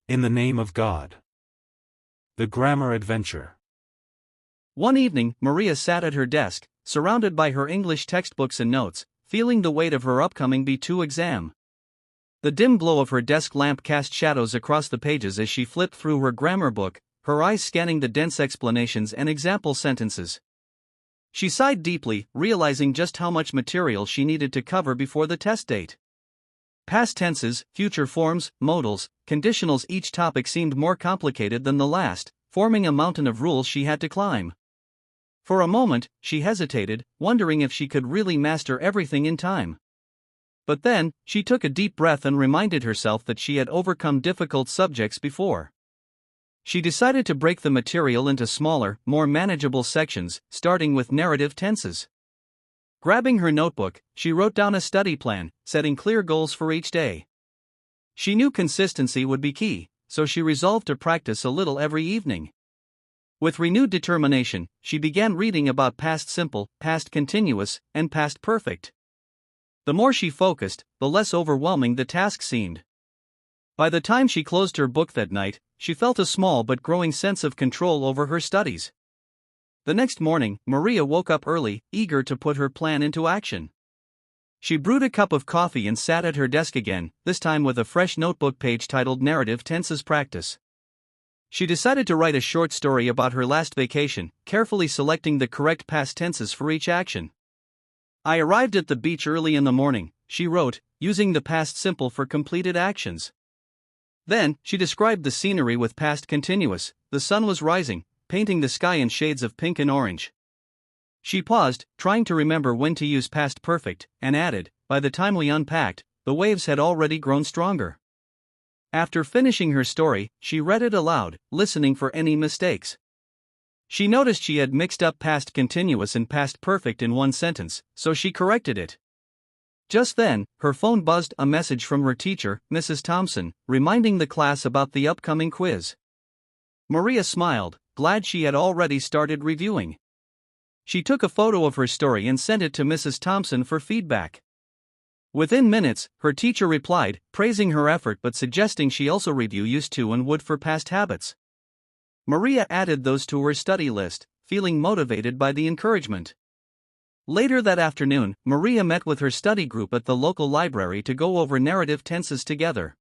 In the name of God. The Grammar Adventure. One evening, Maria sat at her desk, surrounded by her English textbooks and notes, feeling the weight of her upcoming B2 exam. The dim glow of her desk lamp cast shadows across the pages as she flipped through her grammar book, her eyes scanning the dense explanations and example sentences. She sighed deeply, realizing just how much material she needed to cover before the test date. Past tenses, future forms, modals, conditionals, each topic seemed more complicated than the last, forming a mountain of rules she had to climb. For a moment, she hesitated, wondering if she could really master everything in time. But then, she took a deep breath and reminded herself that she had overcome difficult subjects before. She decided to break the material into smaller, more manageable sections, starting with narrative tenses. Grabbing her notebook, she wrote down a study plan, setting clear goals for each day. She knew consistency would be key, so she resolved to practice a little every evening. With renewed determination, she began reading about past simple, past continuous, and past perfect. The more she focused, the less overwhelming the task seemed. By the time she closed her book that night, she felt a small but growing sense of control over her studies. The next morning, Maria woke up early, eager to put her plan into action. She brewed a cup of coffee and sat at her desk again, this time with a fresh notebook page titled Narrative Tenses Practice. She decided to write a short story about her last vacation, carefully selecting the correct past tenses for each action. "I arrived at the beach early in the morning," she wrote, using the past simple for completed actions. Then, she described the scenery with past continuous. "The sun was rising, painting the sky in shades of pink and orange." She paused, trying to remember when to use past perfect, and added, "By the time we unpacked, the waves had already grown stronger." After finishing her story, she read it aloud, listening for any mistakes. She noticed she had mixed up past continuous and past perfect in one sentence, so she corrected it. Just then, her phone buzzed, a message from her teacher, Mrs. Thompson, reminding the class about the upcoming quiz. Maria smiled, glad she had already started reviewing. She took a photo of her story and sent it to Mrs. Thompson for feedback. Within minutes, her teacher replied, praising her effort but suggesting she also review used to and would for past habits. Maria added those to her study list, feeling motivated by the encouragement. Later that afternoon, Maria met with her study group at the local library to go over narrative tenses together.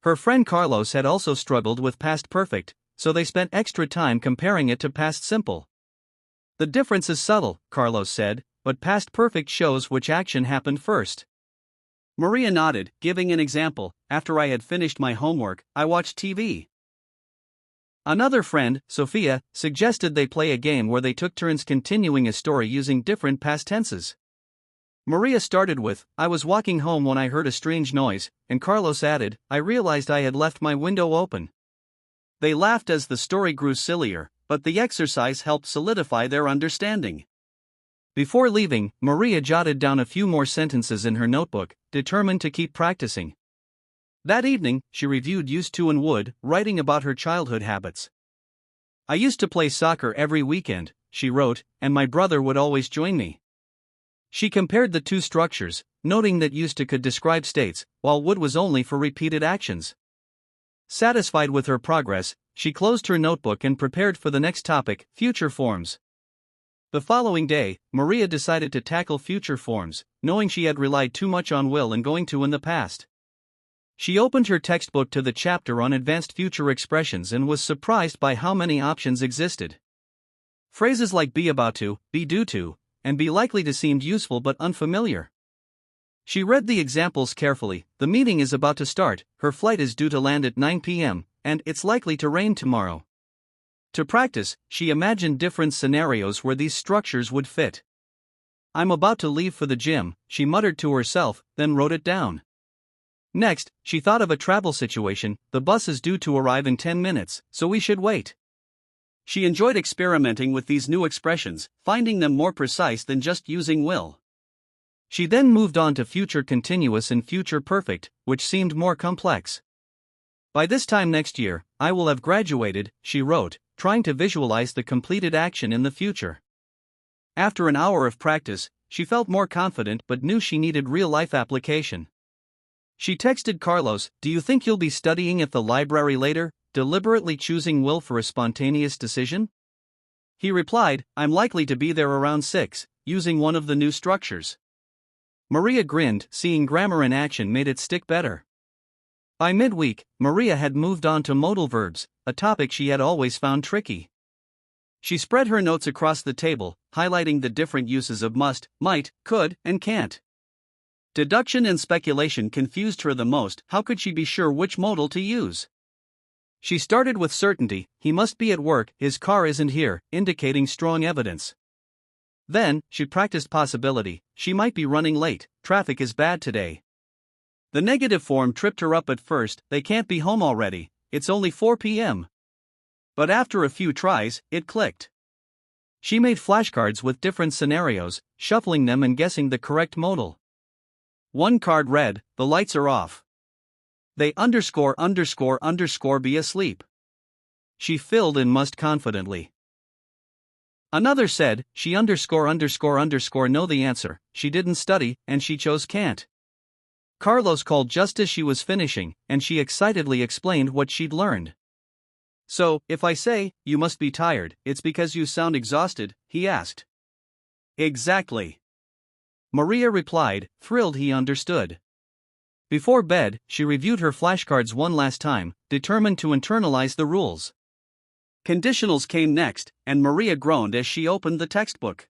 Her friend Carlos had also struggled with past perfect, so they spent extra time comparing it to past simple. "The difference is subtle," Carlos said, "but past perfect shows which action happened first." Maria nodded, giving an example. "After I had finished my homework, I watched TV." Another friend, Sophia, suggested they play a game where they took turns continuing a story using different past tenses. Maria started with, "I was walking home when I heard a strange noise," and Carlos added, "I realized I had left my window open." They laughed as the story grew sillier, but the exercise helped solidify their understanding. Before leaving, Maria jotted down a few more sentences in her notebook, determined to keep practicing. That evening, she reviewed used to and would, writing about her childhood habits. "I used to play soccer every weekend," she wrote, "and my brother would always join me." She compared the two structures, noting that used to could describe states, while would was only for repeated actions. Satisfied with her progress, she closed her notebook and prepared for the next topic, future forms. The following day, Maria decided to tackle future forms, knowing she had relied too much on will and going to in the past. She opened her textbook to the chapter on advanced future expressions and was surprised by how many options existed. Phrases like be about to, be due to, and be likely to seemed useful but unfamiliar. She read the examples carefully. "The meeting is about to start, her flight is due to land at 9 p.m., and it's likely to rain tomorrow." To practice, she imagined different scenarios where these structures would fit. "I'm about to leave for the gym," she muttered to herself, then wrote it down. Next, she thought of a travel situation. "The bus is due to arrive in 10 minutes, so we should wait." She enjoyed experimenting with these new expressions, finding them more precise than just using will. She then moved on to future continuous and future perfect, which seemed more complex. "By this time next year, I will have graduated," she wrote, trying to visualize the completed action in the future. After an hour of practice, she felt more confident but knew she needed real-life application. She texted Carlos, "Do you think you'll be studying at the library later?" deliberately choosing will for a spontaneous decision. He replied, "I'm likely to be there around 6, using one of the new structures." Maria grinned, seeing grammar in action made it stick better. By midweek, Maria had moved on to modal verbs, a topic she had always found tricky. She spread her notes across the table, highlighting the different uses of must, might, could, and can't. Deduction and speculation confused her the most. How could she be sure which modal to use? She started with certainty: he must be at work, his car isn't here, indicating strong evidence. Then, she practiced possibility: she might be running late, traffic is bad today. The negative form tripped her up at first: they can't be home already, it's only 4 p.m. But after a few tries, it clicked. She made flashcards with different scenarios, shuffling them and guessing the correct modal. One card read, "The lights are off. They ____ be asleep." She filled in must confidently. Another said, "She ____ know the answer, she didn't study, and she chose can't." Carlos called just as she was finishing, and she excitedly explained what she'd learned. "So, if I say, you must be tired, it's because you sound exhausted?" he asked. "Exactly," Maria replied, thrilled he understood. Before bed, she reviewed her flashcards one last time, determined to internalize the rules. Conditionals came next, and Maria groaned as she opened the textbook.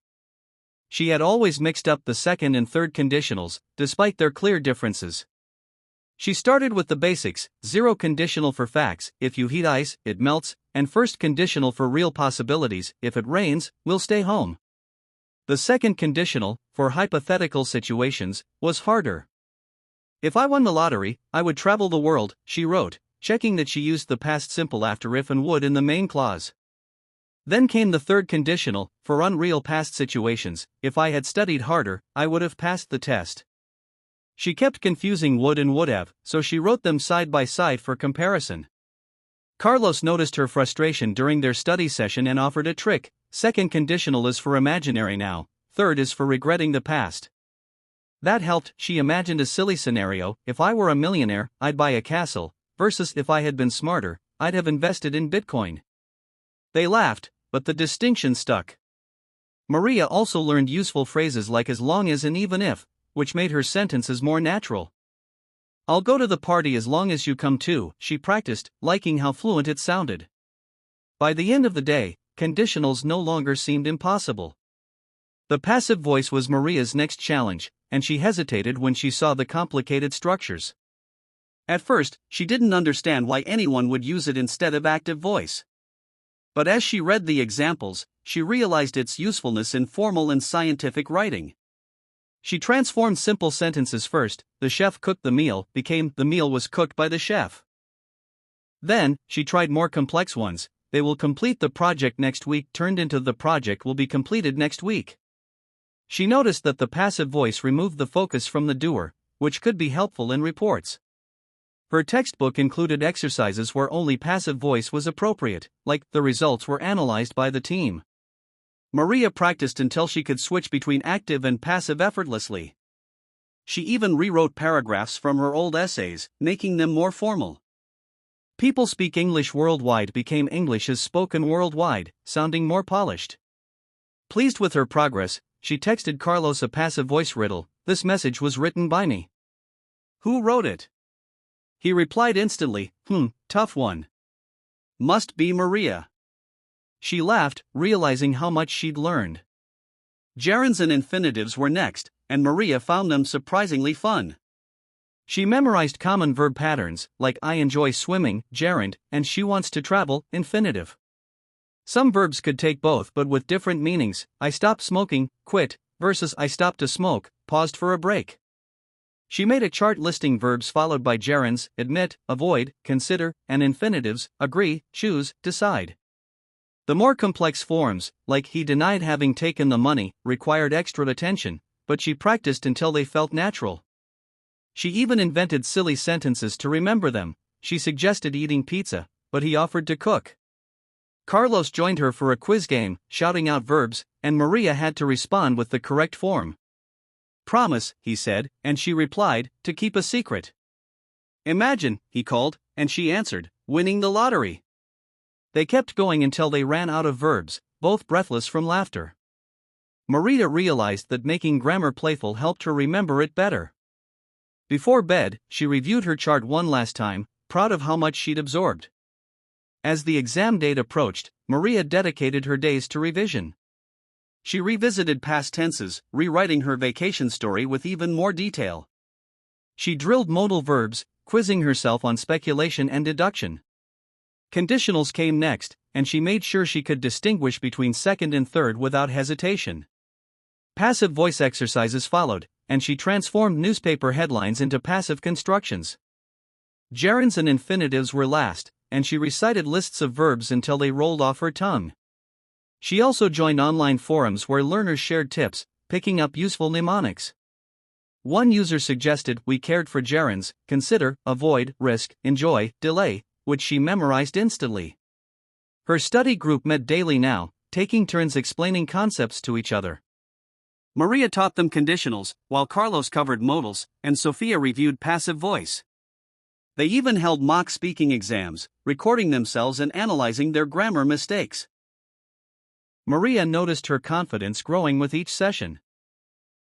She had always mixed up the second and third conditionals, despite their clear differences. She started with the basics: zero conditional for facts, if you heat ice, it melts, and first conditional for real possibilities, if it rains, we'll stay home. The second conditional, for hypothetical situations, was harder. "If I won the lottery, I would travel the world," she wrote, checking that she used the past simple after if and would in the main clause. Then came the third conditional, for unreal past situations: if I had studied harder, I would have passed the test. She kept confusing would and would have, so she wrote them side by side for comparison. Carlos noticed her frustration during their study session and offered a trick: second conditional is for imaginary now, third is for regretting the past. That helped. She imagined a silly scenario: if I were a millionaire, I'd buy a castle, versus if I had been smarter, I'd have invested in Bitcoin. They laughed, but the distinction stuck. Maria also learned useful phrases like as long as and even if, which made her sentences more natural. "I'll go to the party as long as you come too," she practiced, liking how fluent it sounded. By the end of the day, conditionals no longer seemed impossible. The passive voice was Maria's next challenge, and she hesitated when she saw the complicated structures. At first, she didn't understand why anyone would use it instead of active voice. But as she read the examples, she realized its usefulness in formal and scientific writing. She transformed simple sentences first: "The chef cooked the meal," became "the meal was cooked by the chef." Then, she tried more complex ones: "They will complete the project next week," turned into "the project will be completed next week." She noticed that the passive voice removed the focus from the doer, which could be helpful in reports. Her textbook included exercises where only passive voice was appropriate, like "the results were analyzed by the team." Maria practiced until she could switch between active and passive effortlessly. She even rewrote paragraphs from her old essays, making them more formal. "People speak English worldwide" became "English is spoken worldwide," sounding more polished. Pleased with her progress, she texted Carlos a passive voice riddle: "This message was written by me. Who wrote it?" He replied instantly, "Tough one. Must be Maria." She laughed, realizing how much she'd learned. Gerunds and infinitives were next, and Maria found them surprisingly fun. She memorized common verb patterns, like "I enjoy swimming," gerund, and "she wants to travel," infinitive. Some verbs could take both but with different meanings: "I stopped smoking," quit, versus "I stopped to smoke, paused for a break." She made a chart listing verbs followed by gerunds: admit, avoid, consider, and infinitives: agree, choose, decide. The more complex forms, like "he denied having taken the money," required extra attention, but she practiced until they felt natural. She even invented silly sentences to remember them. She suggested eating pizza, but he offered to cook. Carlos joined her for a quiz game, shouting out verbs, and Maria had to respond with the correct form. "Promise," he said, and she replied, "to keep a secret." "Imagine," he called, and she answered, "winning the lottery." They kept going until they ran out of verbs, both breathless from laughter. Maria realized that making grammar playful helped her remember it better. Before bed, she reviewed her chart one last time, proud of how much she'd absorbed. As the exam date approached, Maria dedicated her days to revision. She revisited past tenses, rewriting her vacation story with even more detail. She drilled modal verbs, quizzing herself on speculation and deduction. Conditionals came next, and she made sure she could distinguish between second and third without hesitation. Passive voice exercises followed, and she transformed newspaper headlines into passive constructions. Gerunds and infinitives were last, and she recited lists of verbs until they rolled off her tongue. She also joined online forums where learners shared tips, picking up useful mnemonics. One user suggested we cared for gerunds, consider, avoid, risk, enjoy, delay, which she memorized instantly. Her study group met daily now, taking turns explaining concepts to each other. Maria taught them conditionals, while Carlos covered modals, and Sophia reviewed passive voice. They even held mock speaking exams, recording themselves and analyzing their grammar mistakes. Maria noticed her confidence growing with each session.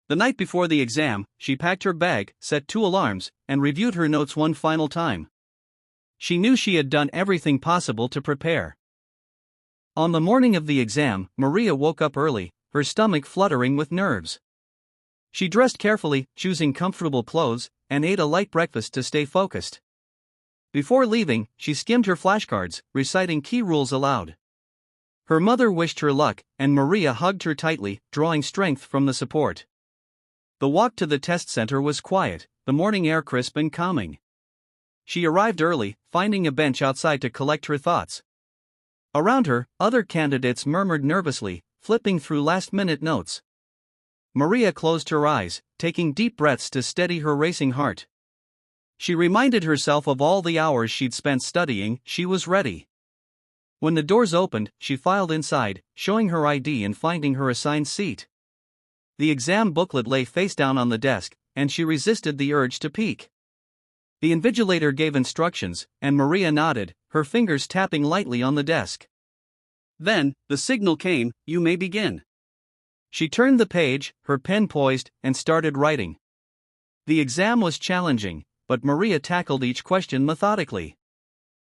The night before the exam, she packed her bag, set 2 alarms, and reviewed her notes one final time. She knew she had done everything possible to prepare. On the morning of the exam, Maria woke up early, her stomach fluttering with nerves. She dressed carefully, choosing comfortable clothes, and ate a light breakfast to stay focused. Before leaving, she skimmed her flashcards, reciting key rules aloud. Her mother wished her luck, and Maria hugged her tightly, drawing strength from the support. The walk to the test center was quiet, the morning air crisp and calming. She arrived early, finding a bench outside to collect her thoughts. Around her, other candidates murmured nervously, flipping through last-minute notes. Maria closed her eyes, taking deep breaths to steady her racing heart. She reminded herself of all the hours she'd spent studying. She was ready. When the doors opened, she filed inside, showing her ID and finding her assigned seat. The exam booklet lay face down on the desk, and she resisted the urge to peek. The invigilator gave instructions, and Maria nodded, her fingers tapping lightly on the desk. Then, the signal came, "You may begin." She turned the page, her pen poised, and started writing. The exam was challenging, but Maria tackled each question methodically.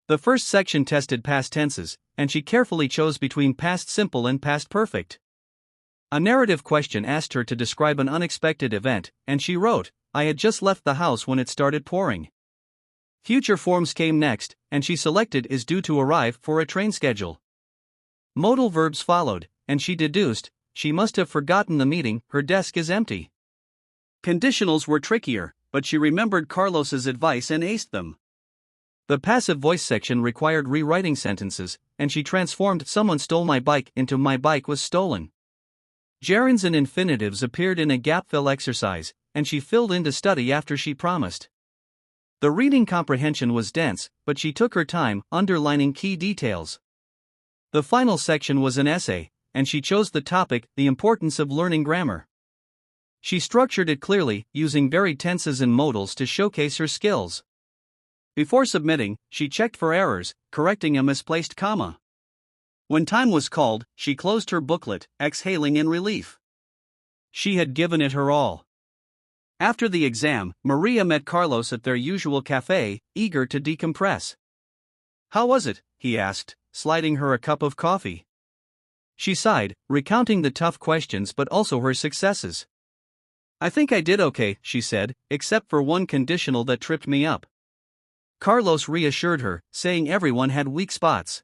The first section tested past tenses, and she carefully chose between past simple and past perfect. A narrative question asked her to describe an unexpected event, and she wrote, "I had just left the house when it started pouring." Future forms came next, and she selected is due to arrive for a train schedule. Modal verbs followed, and she deduced, she must have forgotten the meeting, her desk is empty. Conditionals were trickier, but she remembered Carlos's advice and aced them. The passive voice section required rewriting sentences, and she transformed "someone stole my bike" into "my bike was stolen." Gerunds and infinitives appeared in a gap-fill exercise, and she filled in to study after she promised. The reading comprehension was dense, but she took her time, underlining key details. The final section was an essay, and she chose the topic, the importance of learning grammar. She structured it clearly, using varied tenses and modals to showcase her skills. Before submitting, she checked for errors, correcting a misplaced comma. When time was called, she closed her booklet, exhaling in relief. She had given it her all. After the exam, Maria met Carlos at their usual cafe, eager to decompress. "How was it?" he asked, sliding her a cup of coffee. She sighed, recounting the tough questions but also her successes. "I think I did okay," she said, "except for one conditional that tripped me up." Carlos reassured her, saying everyone had weak spots.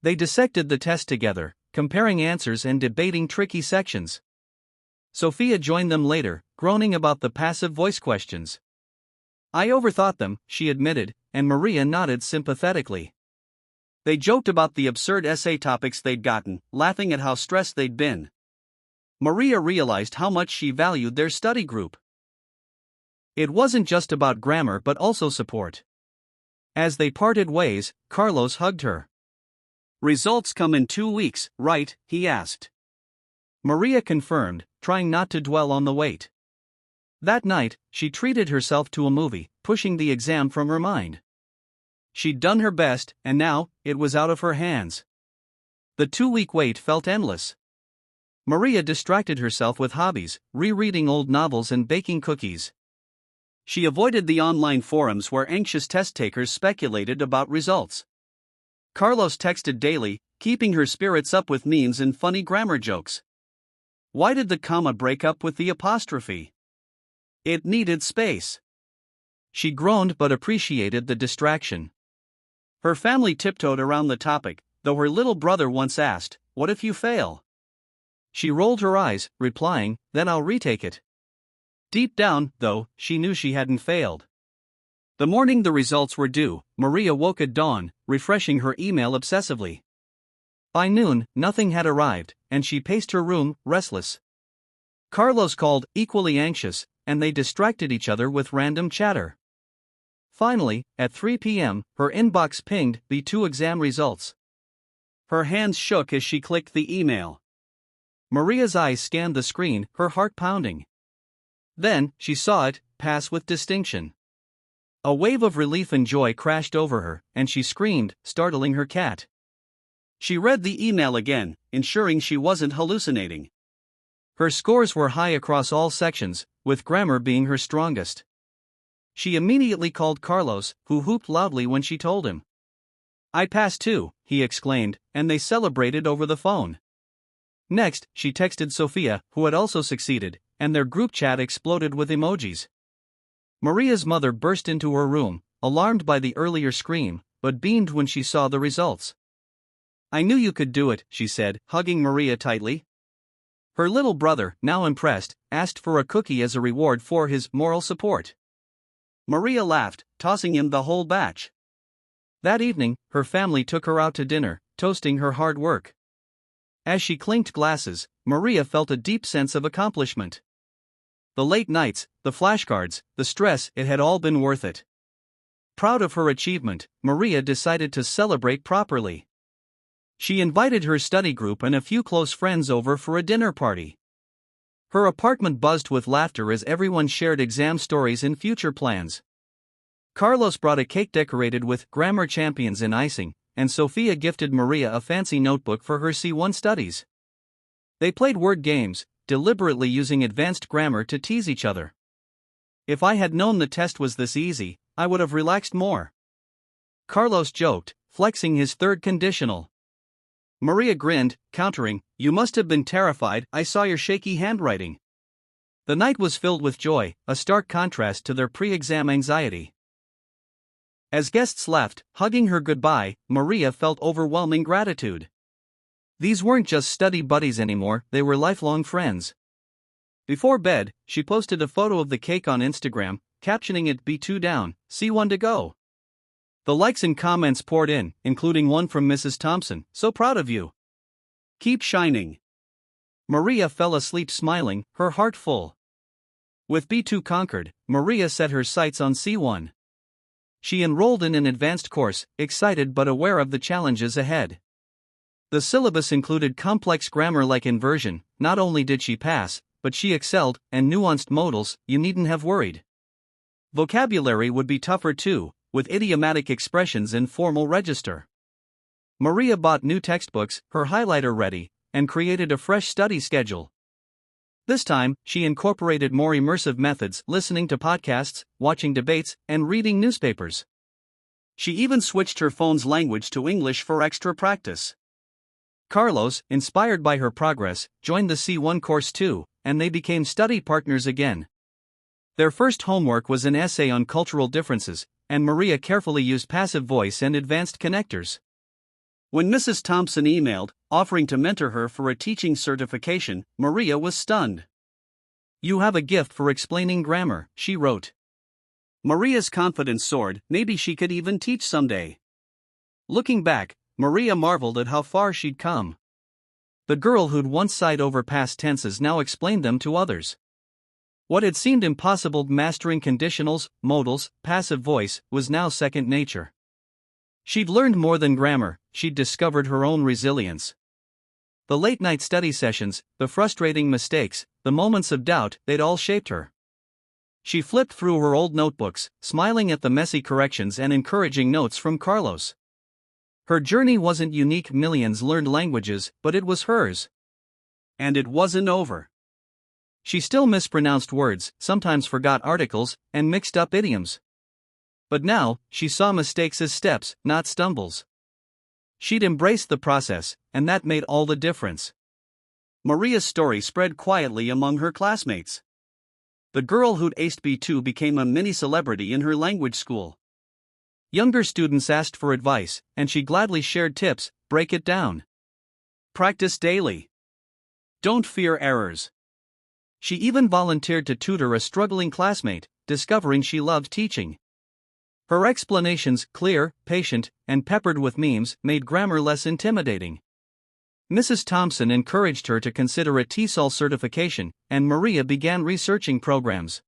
They dissected the test together, comparing answers and debating tricky sections. Sophia joined them later, groaning about the passive voice questions. "I overthought them," she admitted, and Maria nodded sympathetically. They joked about the absurd essay topics they'd gotten, laughing at how stressed they'd been. Maria realized how much she valued their study group. It wasn't just about grammar but also support. As they parted ways, Carlos hugged her. "Results come in 2 weeks, right?" he asked. Maria confirmed, trying not to dwell on the wait. That night, she treated herself to a movie, pushing the exam from her mind. She'd done her best, and now, it was out of her hands. The 2-week wait felt endless. Maria distracted herself with hobbies, rereading old novels and baking cookies. She avoided the online forums where anxious test takers speculated about results. Carlos texted daily, keeping her spirits up with memes and funny grammar jokes. Why did the comma break up with the apostrophe? It needed space. She groaned but appreciated the distraction. Her family tiptoed around the topic, though her little brother once asked, "What if you fail?" She rolled her eyes, replying, "Then I'll retake it." Deep down, though, she knew she hadn't failed. The morning the results were due, Maria woke at dawn, refreshing her email obsessively. By noon, nothing had arrived, and she paced her room, restless. Carlos called, equally anxious, and they distracted each other with random chatter. Finally, at 3 p.m., her inbox pinged B2 exam results. Her hands shook as she clicked the email. Maria's eyes scanned the screen, her heart pounding. Then, she saw it, pass with distinction. A wave of relief and joy crashed over her, and she screamed, startling her cat. She read the email again, ensuring she wasn't hallucinating. Her scores were high across all sections, with grammar being her strongest. She immediately called Carlos, who whooped loudly when she told him. "I passed too," he exclaimed, and they celebrated over the phone. Next, she texted Sophia, who had also succeeded, and their group chat exploded with emojis. Maria's mother burst into her room, alarmed by the earlier scream, but beamed when she saw the results. "I knew you could do it," she said, hugging Maria tightly. Her little brother, now impressed, asked for a cookie as a reward for his moral support. Maria laughed, tossing him the whole batch. That evening, her family took her out to dinner, toasting her hard work. As she clinked glasses, Maria felt a deep sense of accomplishment. The late nights, the flashcards, the stress, it had all been worth it. Proud of her achievement, Maria decided to celebrate properly. She invited her study group and a few close friends over for a dinner party. Her apartment buzzed with laughter as everyone shared exam stories and future plans. Carlos brought a cake decorated with grammar champions and icing, and Sophia gifted Maria a fancy notebook for her C1 studies. They played word games, deliberately using advanced grammar to tease each other. "If I had known the test was this easy, I would have relaxed more," Carlos joked, flexing his third conditional. Maria grinned, countering, "You must have been terrified, I saw your shaky handwriting." The night was filled with joy, a stark contrast to their pre-exam anxiety. As guests left, hugging her goodbye, Maria felt overwhelming gratitude. These weren't just study buddies anymore, they were lifelong friends. Before bed, she posted a photo of the cake on Instagram, captioning it "B2 down, C1 to go." The likes and comments poured in, including one from Mrs. Thompson, "So proud of you. Keep shining." Maria fell asleep smiling, her heart full. With B2 conquered, Maria set her sights on C1. She enrolled in an advanced course, excited but aware of the challenges ahead. The syllabus included complex grammar like inversion. Not only did she pass, but she excelled, and nuanced modals, you needn't have worried. Vocabulary would be tougher too, with idiomatic expressions in formal register. Maria bought new textbooks, her highlighter ready, and created a fresh study schedule. This time, she incorporated more immersive methods, listening to podcasts, watching debates, and reading newspapers. She even switched her phone's language to English for extra practice. Carlos, inspired by her progress, joined the C1 course too, and they became study partners again. Their first homework was an essay on cultural differences, and Maria carefully used passive voice and advanced connectors. When Mrs. Thompson emailed, offering to mentor her for a teaching certification, Maria was stunned. "You have a gift for explaining grammar," she wrote. Maria's confidence soared, maybe she could even teach someday. Looking back, Maria marveled at how far she'd come. The girl who'd once sighed over past tenses now explained them to others. What had seemed impossible, mastering conditionals, modals, passive voice, was now second nature. She'd learned more than grammar, she'd discovered her own resilience. The late-night study sessions, the frustrating mistakes, the moments of doubt, they'd all shaped her. She flipped through her old notebooks, smiling at the messy corrections and encouraging notes from Carlos. Her journey wasn't unique, millions learned languages, but it was hers. And it wasn't over. She still mispronounced words, sometimes forgot articles, and mixed up idioms. But now, she saw mistakes as steps, not stumbles. She'd embraced the process, and that made all the difference. Maria's story spread quietly among her classmates. The girl who'd aced B2 became a mini-celebrity in her language school. Younger students asked for advice, and she gladly shared tips. Break it down. Practice daily. Don't fear errors. She even volunteered to tutor a struggling classmate, discovering she loved teaching. Her explanations, clear, patient, and peppered with memes, made grammar less intimidating. Mrs. Thompson encouraged her to consider a TESOL certification, and Maria began researching programs.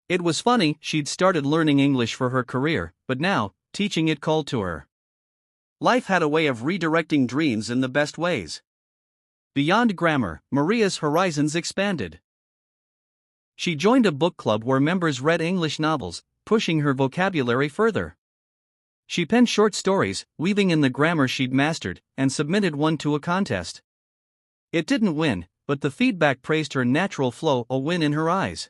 It was funny, she'd started learning English for her career, but now, teaching it called to her. Life had a way of redirecting dreams in the best ways. Beyond grammar, Maria's horizons expanded. She joined a book club where members read English novels, pushing her vocabulary further. She penned short stories, weaving in the grammar she'd mastered, and submitted one to a contest. It didn't win, but the feedback praised her natural flow, a win in her eyes.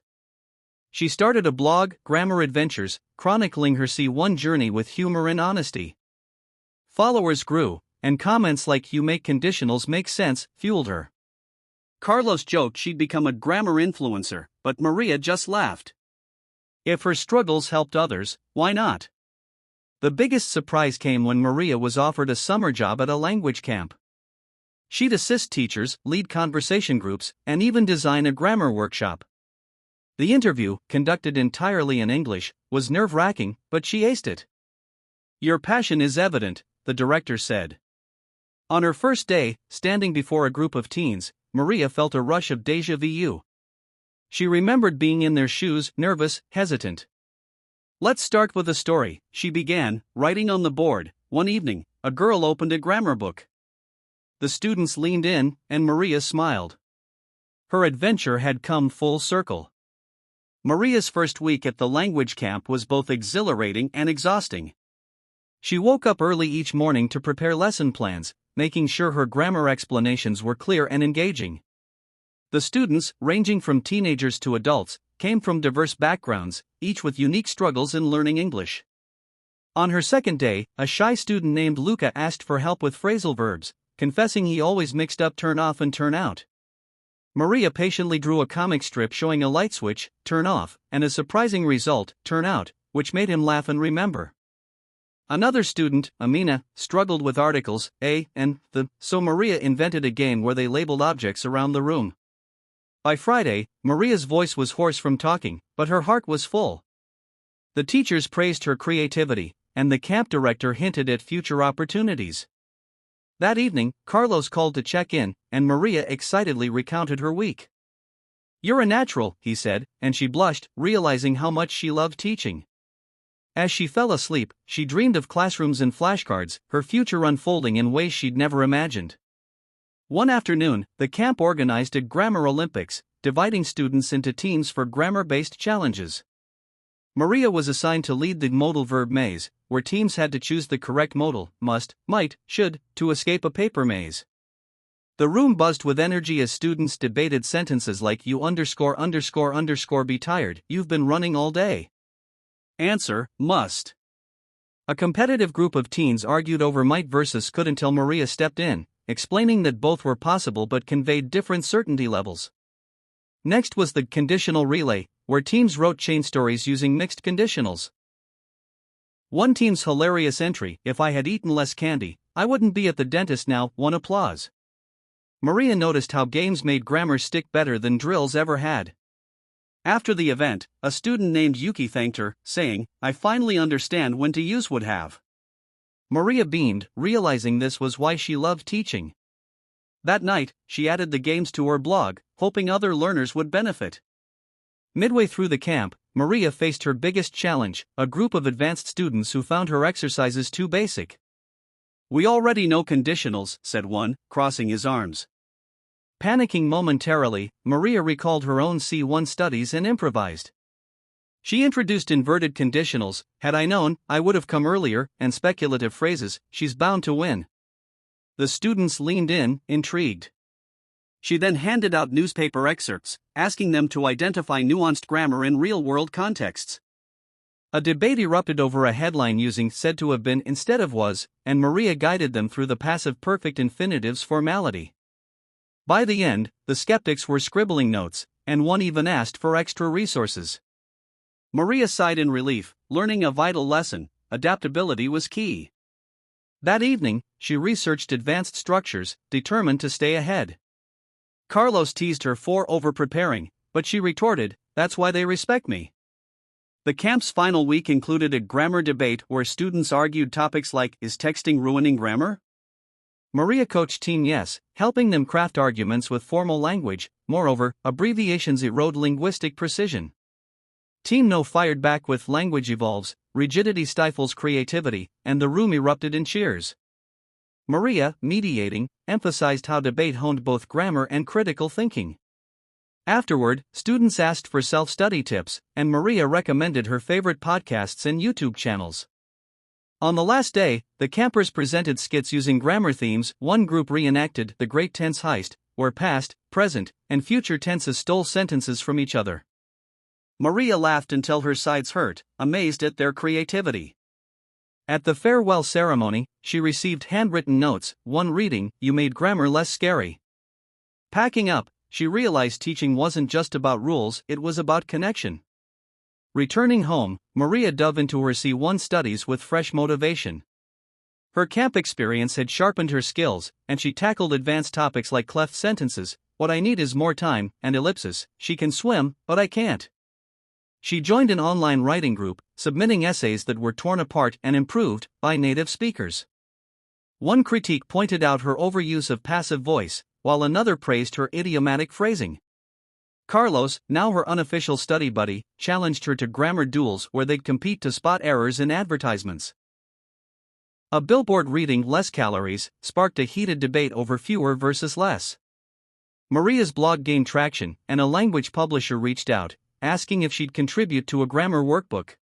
She started a blog, Grammar Adventures, chronicling her C1 journey with humor and honesty. Followers grew, and comments like "You make conditionals make sense" fueled her. Carlos joked she'd become a grammar influencer, but Maria just laughed. If her struggles helped others, why not? The biggest surprise came when Maria was offered a summer job at a language camp. She'd assist teachers, lead conversation groups, and even design a grammar workshop. The interview, conducted entirely in English, was nerve-wracking, but she aced it. "Your passion is evident," the director said. On her first day, standing before a group of teens, Maria felt a rush of déjà vu. She remembered being in their shoes, nervous, hesitant. "Let's start with a story," she began, writing on the board. One evening, a girl opened a grammar book. The students leaned in, and Maria smiled. Her adventure had come full circle. Maria's first week at the language camp was both exhilarating and exhausting. She woke up early each morning to prepare lesson plans, making sure her grammar explanations were clear and engaging. The students, ranging from teenagers to adults, came from diverse backgrounds, each with unique struggles in learning English. On her second day, a shy student named Luca asked for help with phrasal verbs, confessing he always mixed up turn off and turn out. Maria patiently drew a comic strip showing a light switch, turn off, and a surprising result, turn out, which made him laugh and remember. Another student, Amina, struggled with articles, a and the, so Maria invented a game where they labeled objects around the room. By Friday, Maria's voice was hoarse from talking, but her heart was full. The teachers praised her creativity, and the camp director hinted at future opportunities. That evening, Carlos called to check in, and Maria excitedly recounted her week. "You're a natural," he said, and she blushed, realizing how much she loved teaching. As she fell asleep, she dreamed of classrooms and flashcards, her future unfolding in ways she'd never imagined. One afternoon, the camp organized a grammar Olympics, dividing students into teams for grammar-based challenges. Maria was assigned to lead the modal verb maze, where teams had to choose the correct modal, must, might, should, to escape a paper maze. The room buzzed with energy as students debated sentences like "you ____ be tired, you've been running all day." Answer, must. A competitive group of teens argued over might versus could until Maria stepped in, explaining that both were possible but conveyed different certainty levels. Next was the conditional relay, where teams wrote chain stories using mixed conditionals. One team's hilarious entry, "If I had eaten less candy, I wouldn't be at the dentist now," won applause. Maria noticed how games made grammar stick better than drills ever had. After the event, a student named Yuki thanked her, saying, "I finally understand when to use would have." Maria beamed, realizing this was why she loved teaching. That night, she added the games to her blog, hoping other learners would benefit. Midway through the camp, Maria faced her biggest challenge, a group of advanced students who found her exercises too basic. "We already know conditionals," said one, crossing his arms. Panicking momentarily, Maria recalled her own C1 studies and improvised. She introduced inverted conditionals, "had I known, I would have come earlier," and speculative phrases, "she's bound to win." The students leaned in, intrigued. She then handed out newspaper excerpts, asking them to identify nuanced grammar in real-world contexts. A debate erupted over a headline using "said to have been" instead of "was," and Maria guided them through the passive perfect infinitives formality. By the end, the skeptics were scribbling notes, and one even asked for extra resources. Maria sighed in relief, learning a vital lesson: adaptability was key. That evening, she researched advanced structures, determined to stay ahead. Carlos teased her for over-preparing, but she retorted, "That's why they respect me." The camp's final week included a grammar debate where students argued topics like, "Is texting ruining grammar?" Maria coached Team Yes, helping them craft arguments with formal language. Moreover, abbreviations erode linguistic precision. Team No fired back with "language evolves, rigidity stifles creativity," and the room erupted in cheers. Maria, mediating, emphasized how debate honed both grammar and critical thinking. Afterward, students asked for self-study tips, and Maria recommended her favorite podcasts and YouTube channels. On the last day, the campers presented skits using grammar themes. One group reenacted the Great Tense Heist, where past, present, and future tenses stole sentences from each other. Maria laughed until her sides hurt, amazed at their creativity. At the farewell ceremony, she received handwritten notes, one reading, "You made grammar less scary." Packing up, she realized teaching wasn't just about rules, it was about connection. Returning home, Maria dove into her C1 studies with fresh motivation. Her camp experience had sharpened her skills, and she tackled advanced topics like cleft sentences, "What I need is more time," and ellipsis, "She can swim, but I can't." She joined an online writing group, submitting essays that were torn apart and improved by native speakers. One critique pointed out her overuse of passive voice, while another praised her idiomatic phrasing. Carlos, now her unofficial study buddy, challenged her to grammar duels where they'd compete to spot errors in advertisements. A billboard reading "less calories" sparked a heated debate over fewer versus less. Maria's blog gained traction, and a language publisher reached out, asking if she'd contribute to a grammar workbook.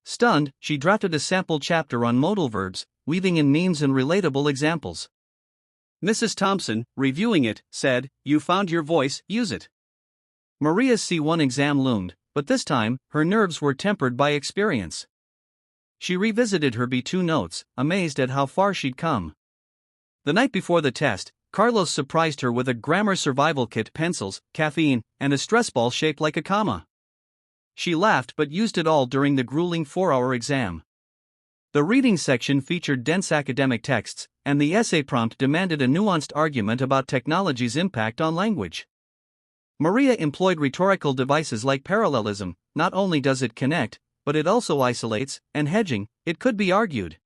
Stunned, she drafted a sample chapter on modal verbs, weaving in memes and relatable examples. Mrs. Thompson, reviewing it, said, "You found your voice, use it." Maria's C1 exam loomed, but this time, her nerves were tempered by experience. She revisited her B2 notes, amazed at how far she'd come. The night before the test, Carlos surprised her with a grammar survival kit, pencils, caffeine, and a stress ball shaped like a comma. She laughed but used it all during the grueling 4-hour exam. The reading section featured dense academic texts, and the essay prompt demanded a nuanced argument about technology's impact on language. Maria employed rhetorical devices like parallelism. Not only does it connect, but it also isolates, and hedging, it could be argued.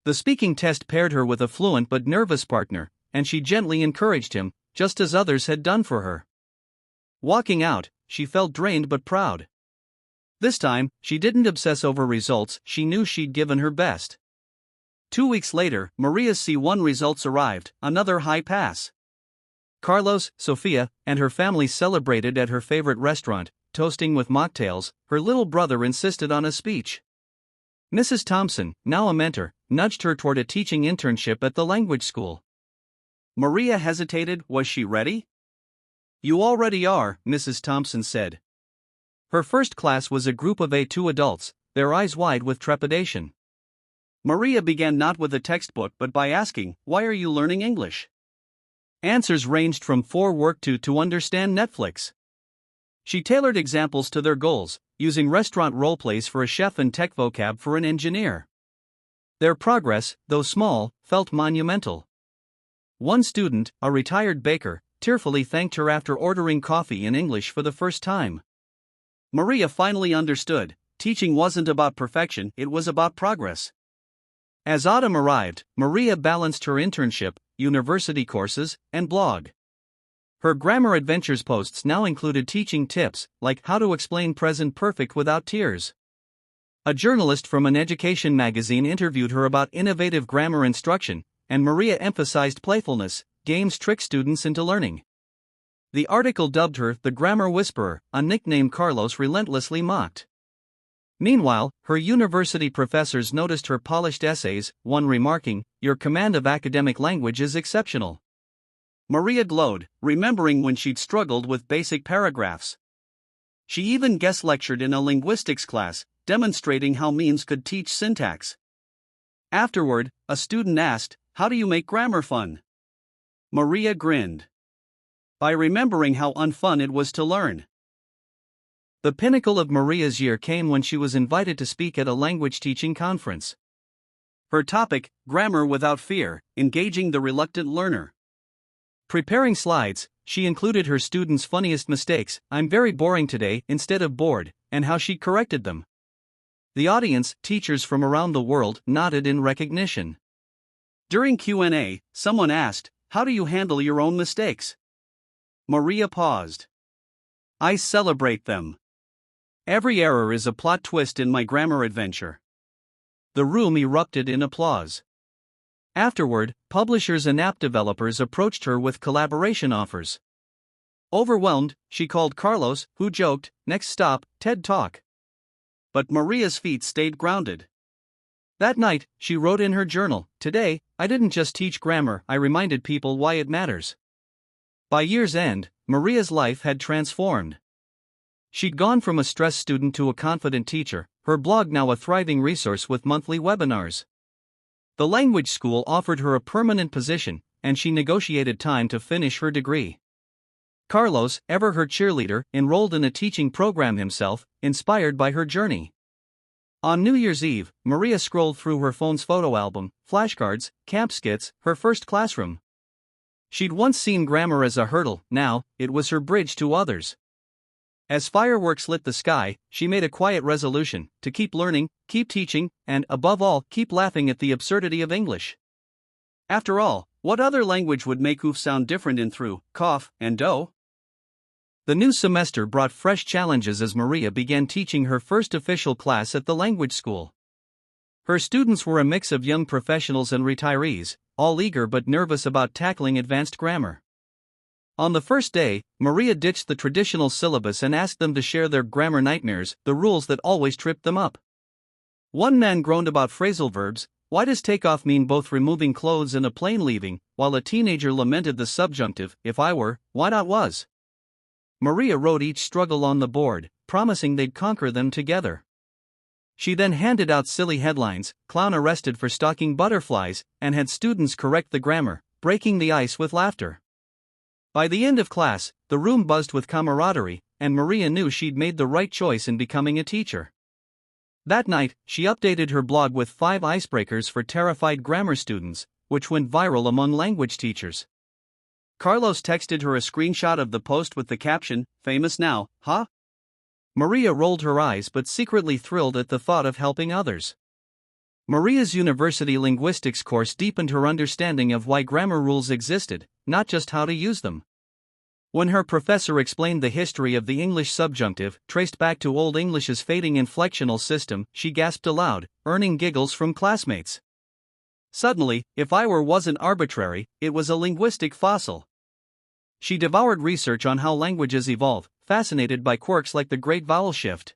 The speaking test paired her with a fluent but nervous partner, and she gently encouraged him, just as others had done for her. Walking out, she felt drained but proud. This time, she didn't obsess over results, she knew she'd given her best. 2 weeks later, Maria's C1 results arrived, another high pass. Carlos, Sofia, and her family celebrated at her favorite restaurant, toasting with mocktails. Her little brother insisted on a speech. Mrs. Thompson, now a mentor, nudged her toward a teaching internship at the language school. Maria hesitated. Was she ready? "You already are," Mrs. Thompson said. Her first class was a group of A2 adults, their eyes wide with trepidation. Maria began not with a textbook but by asking, "Why are you learning English?" Answers ranged from "for work" to "understand Netflix." She tailored examples to their goals, using restaurant role-plays for a chef and tech vocab for an engineer. Their progress, though small, felt monumental. One student, a retired baker, tearfully thanked her after ordering coffee in English for the first time. Maria finally understood, teaching wasn't about perfection, it was about progress. As autumn arrived, Maria balanced her internship, university courses, and blog. Her grammar adventures posts now included teaching tips, like how to explain present perfect without tears. A journalist from an education magazine interviewed her about innovative grammar instruction, and Maria emphasized playfulness. Games trick students into learning. The article dubbed her the Grammar Whisperer, a nickname Carlos relentlessly mocked. Meanwhile, her university professors noticed her polished essays, one remarking, "Your command of academic language is exceptional." Maria glowed, remembering when she'd struggled with basic paragraphs. She even guest lectured in a linguistics class, demonstrating how memes could teach syntax. Afterward, a student asked, "How do you make grammar fun?" Maria grinned. By remembering how unfun it was to learn. The pinnacle of Maria's year came when she was invited to speak at a language teaching conference. Her topic, Grammar Without Fear, Engaging the Reluctant Learner. Preparing slides, she included her students' funniest mistakes, "I'm very boring today" instead of bored, and how she corrected them. The audience, teachers from around the world, nodded in recognition. During Q&A, someone asked, "How do you handle your own mistakes?" Maria paused. "I celebrate them. Every error is a plot twist in my grammar adventure." The room erupted in applause. Afterward, publishers and app developers approached her with collaboration offers. Overwhelmed, she called Carlos, who joked, "Next stop, TED Talk." But Maria's feet stayed grounded. That night, she wrote in her journal, "Today, I didn't just teach grammar, I reminded people why it matters." By year's end, Maria's life had transformed. She'd gone from a stressed student to a confident teacher, her blog now a thriving resource with monthly webinars. The language school offered her a permanent position, and she negotiated time to finish her degree. Carlos, ever her cheerleader, enrolled in a teaching program himself, inspired by her journey. On New Year's Eve, Maria scrolled through her phone's photo album, flashcards, camp skits, her first classroom. She'd once seen grammar as a hurdle, now, it was her bridge to others. As fireworks lit the sky, she made a quiet resolution to keep learning, keep teaching, and, above all, keep laughing at the absurdity of English. After all, what other language would make oof sound different in through, cough, and dough? The new semester brought fresh challenges as Maria began teaching her first official class at the language school. Her students were a mix of young professionals and retirees, all eager but nervous about tackling advanced grammar. On the first day, Maria ditched the traditional syllabus and asked them to share their grammar nightmares, the rules that always tripped them up. One man groaned about phrasal verbs, "Why does takeoff mean both removing clothes and a plane leaving?" while a teenager lamented the subjunctive, "If I were, why not was?" Maria wrote each struggle on the board, promising they'd conquer them together. She then handed out silly headlines, "Clown arrested for stalking butterflies," and had students correct the grammar, breaking the ice with laughter. By the end of class, the room buzzed with camaraderie, and Maria knew she'd made the right choice in becoming a teacher. That night, she updated her blog with 5 icebreakers for terrified grammar students, which went viral among language teachers. Carlos texted her a screenshot of the post with the caption, "Famous now, huh?" Maria rolled her eyes but secretly thrilled at the thought of helping others. Maria's university linguistics course deepened her understanding of why grammar rules existed, not just how to use them. When her professor explained the history of the English subjunctive, traced back to Old English's fading inflectional system, she gasped aloud, earning giggles from classmates. Suddenly, "If I were" wasn't arbitrary, it was a linguistic fossil. She devoured research on how languages evolve, fascinated by quirks like the Great Vowel Shift.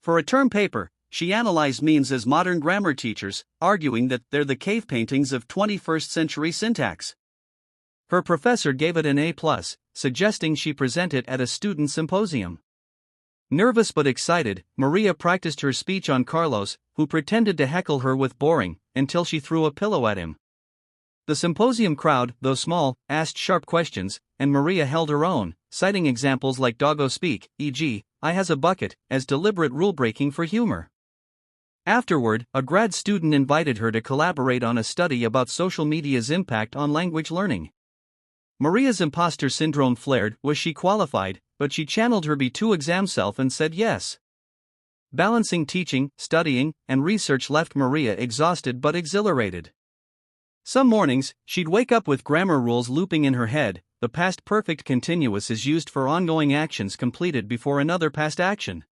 For a term paper, she analyzed memes as modern grammar teachers, arguing that they're the cave paintings of 21st century syntax. Her professor gave it an A+, suggesting she present it at a student symposium. Nervous but excited, Maria practiced her speech on Carlos, who pretended to heckle her with boring, until she threw a pillow at him. The symposium crowd, though small, asked sharp questions, and Maria held her own, citing examples like doggo speak, e.g., "I has a bucket," as deliberate rule-breaking for humor. Afterward, a grad student invited her to collaborate on a study about social media's impact on language learning. Maria's imposter syndrome flared. Was she qualified? But she channeled her B2 exam self and said yes. Balancing teaching, studying, and research left Maria exhausted but exhilarated. Some mornings, she'd wake up with grammar rules looping in her head. The past perfect continuous is used for ongoing actions completed before another past action.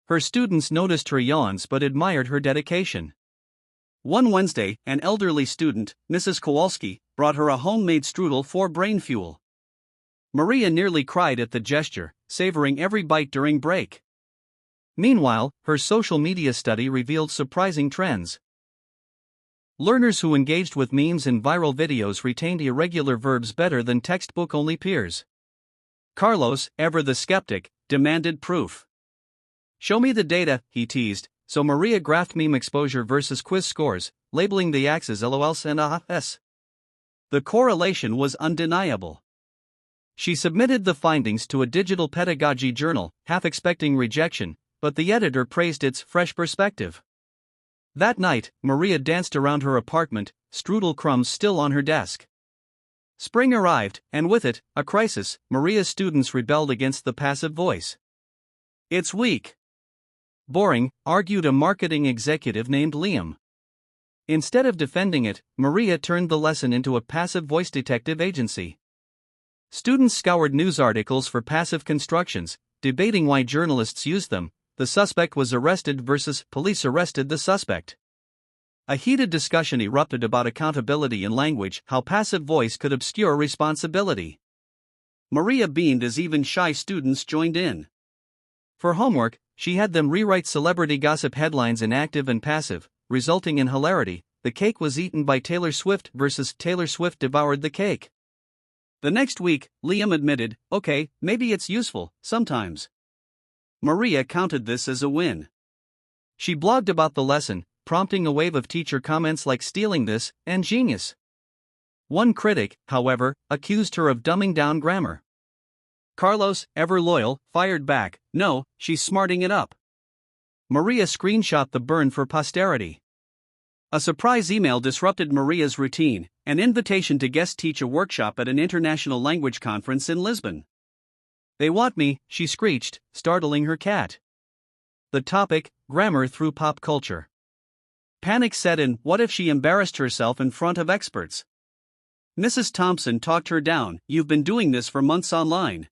Her students noticed her yawns but admired her dedication. One Wednesday, an elderly student, Mrs. Kowalski, brought her a homemade strudel for brain fuel. Maria nearly cried at the gesture, savoring every bite during break. Meanwhile, her social media study revealed surprising trends. Learners who engaged with memes and viral videos retained irregular verbs better than textbook-only peers. Carlos, ever the skeptic, demanded proof. "Show me the data," he teased, so Maria graphed meme exposure versus quiz scores, labeling the axes LOLs and AHS. The correlation was undeniable. She submitted the findings to a digital pedagogy journal, half expecting rejection, but the editor praised its fresh perspective. That night, Maria danced around her apartment, strudel crumbs still on her desk. Spring arrived, and with it, a crisis. Maria's students rebelled against the passive voice. "It's weak. Boring," argued a marketing executive named Liam. Instead of defending it, Maria turned the lesson into a passive voice detective agency. Students scoured news articles for passive constructions, debating why journalists used them. The suspect was arrested versus police arrested the suspect. A heated discussion erupted about accountability in language, how passive voice could obscure responsibility. Maria beamed as even shy students joined in. For homework, she had them rewrite celebrity gossip headlines in active and passive, resulting in hilarity. The cake was eaten by Taylor Swift versus Taylor Swift devoured the cake. The next week, Liam admitted, "Okay, maybe it's useful, sometimes." Maria counted this as a win. She blogged about the lesson, prompting a wave of teacher comments like "stealing this" and "genius." One critic, however, accused her of dumbing down grammar. Carlos, ever loyal, fired back, "No, she's smarting it up." Maria screenshot the burn for posterity. A surprise email disrupted Maria's routine, an invitation to guest teach a workshop at an international language conference in Lisbon. "They want me," she screeched, startling her cat. The topic, grammar through pop culture. Panic set in. What if she embarrassed herself in front of experts? Mrs. Thompson talked her down. "You've been doing this for months online.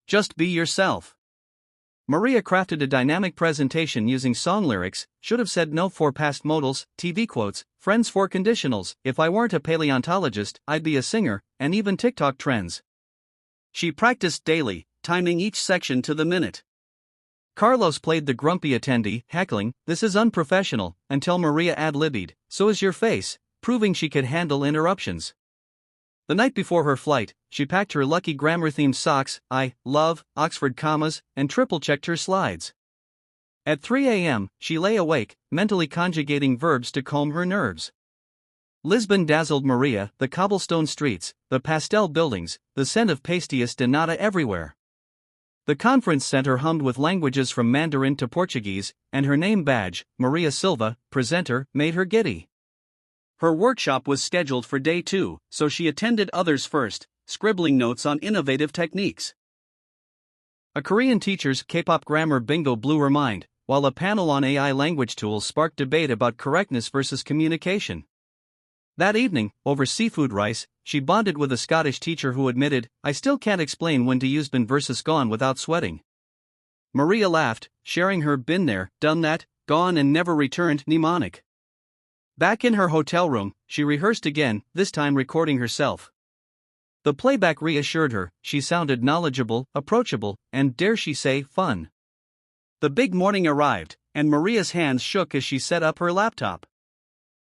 Just be yourself." Maria crafted a dynamic presentation using song lyrics, "Should have said no for past modals," TV quotes, "Friends for conditionals, if I weren't a paleontologist, I'd be a singer," and even TikTok trends. She practiced daily, timing each section to the minute. Carlos played the grumpy attendee, heckling, "This is unprofessional," until Maria ad-libbed, "So is your face," proving she could handle interruptions. The night before her flight, she packed her lucky grammar-themed socks, I love Oxford commas, and triple-checked her slides. At 3 a.m., she lay awake, mentally conjugating verbs to calm her nerves. Lisbon dazzled Maria, the cobblestone streets, the pastel buildings, the scent of pastéis de nata everywhere. The conference center hummed with languages from Mandarin to Portuguese, and her name badge, Maria Silva, presenter, made her giddy. Her workshop was scheduled for day 2, so she attended others first, scribbling notes on innovative techniques. A Korean teacher's K-pop grammar bingo blew her mind, while a panel on AI language tools sparked debate about correctness versus communication. That evening, over seafood rice, she bonded with a Scottish teacher who admitted, "I still can't explain when to use been versus gone without sweating." Maria laughed, sharing her "been there, done that, gone and never returned" mnemonic. Back in her hotel room, she rehearsed again, this time recording herself. The playback reassured her, she sounded knowledgeable, approachable, and, dare she say, fun. The big morning arrived, and Maria's hands shook as she set up her laptop.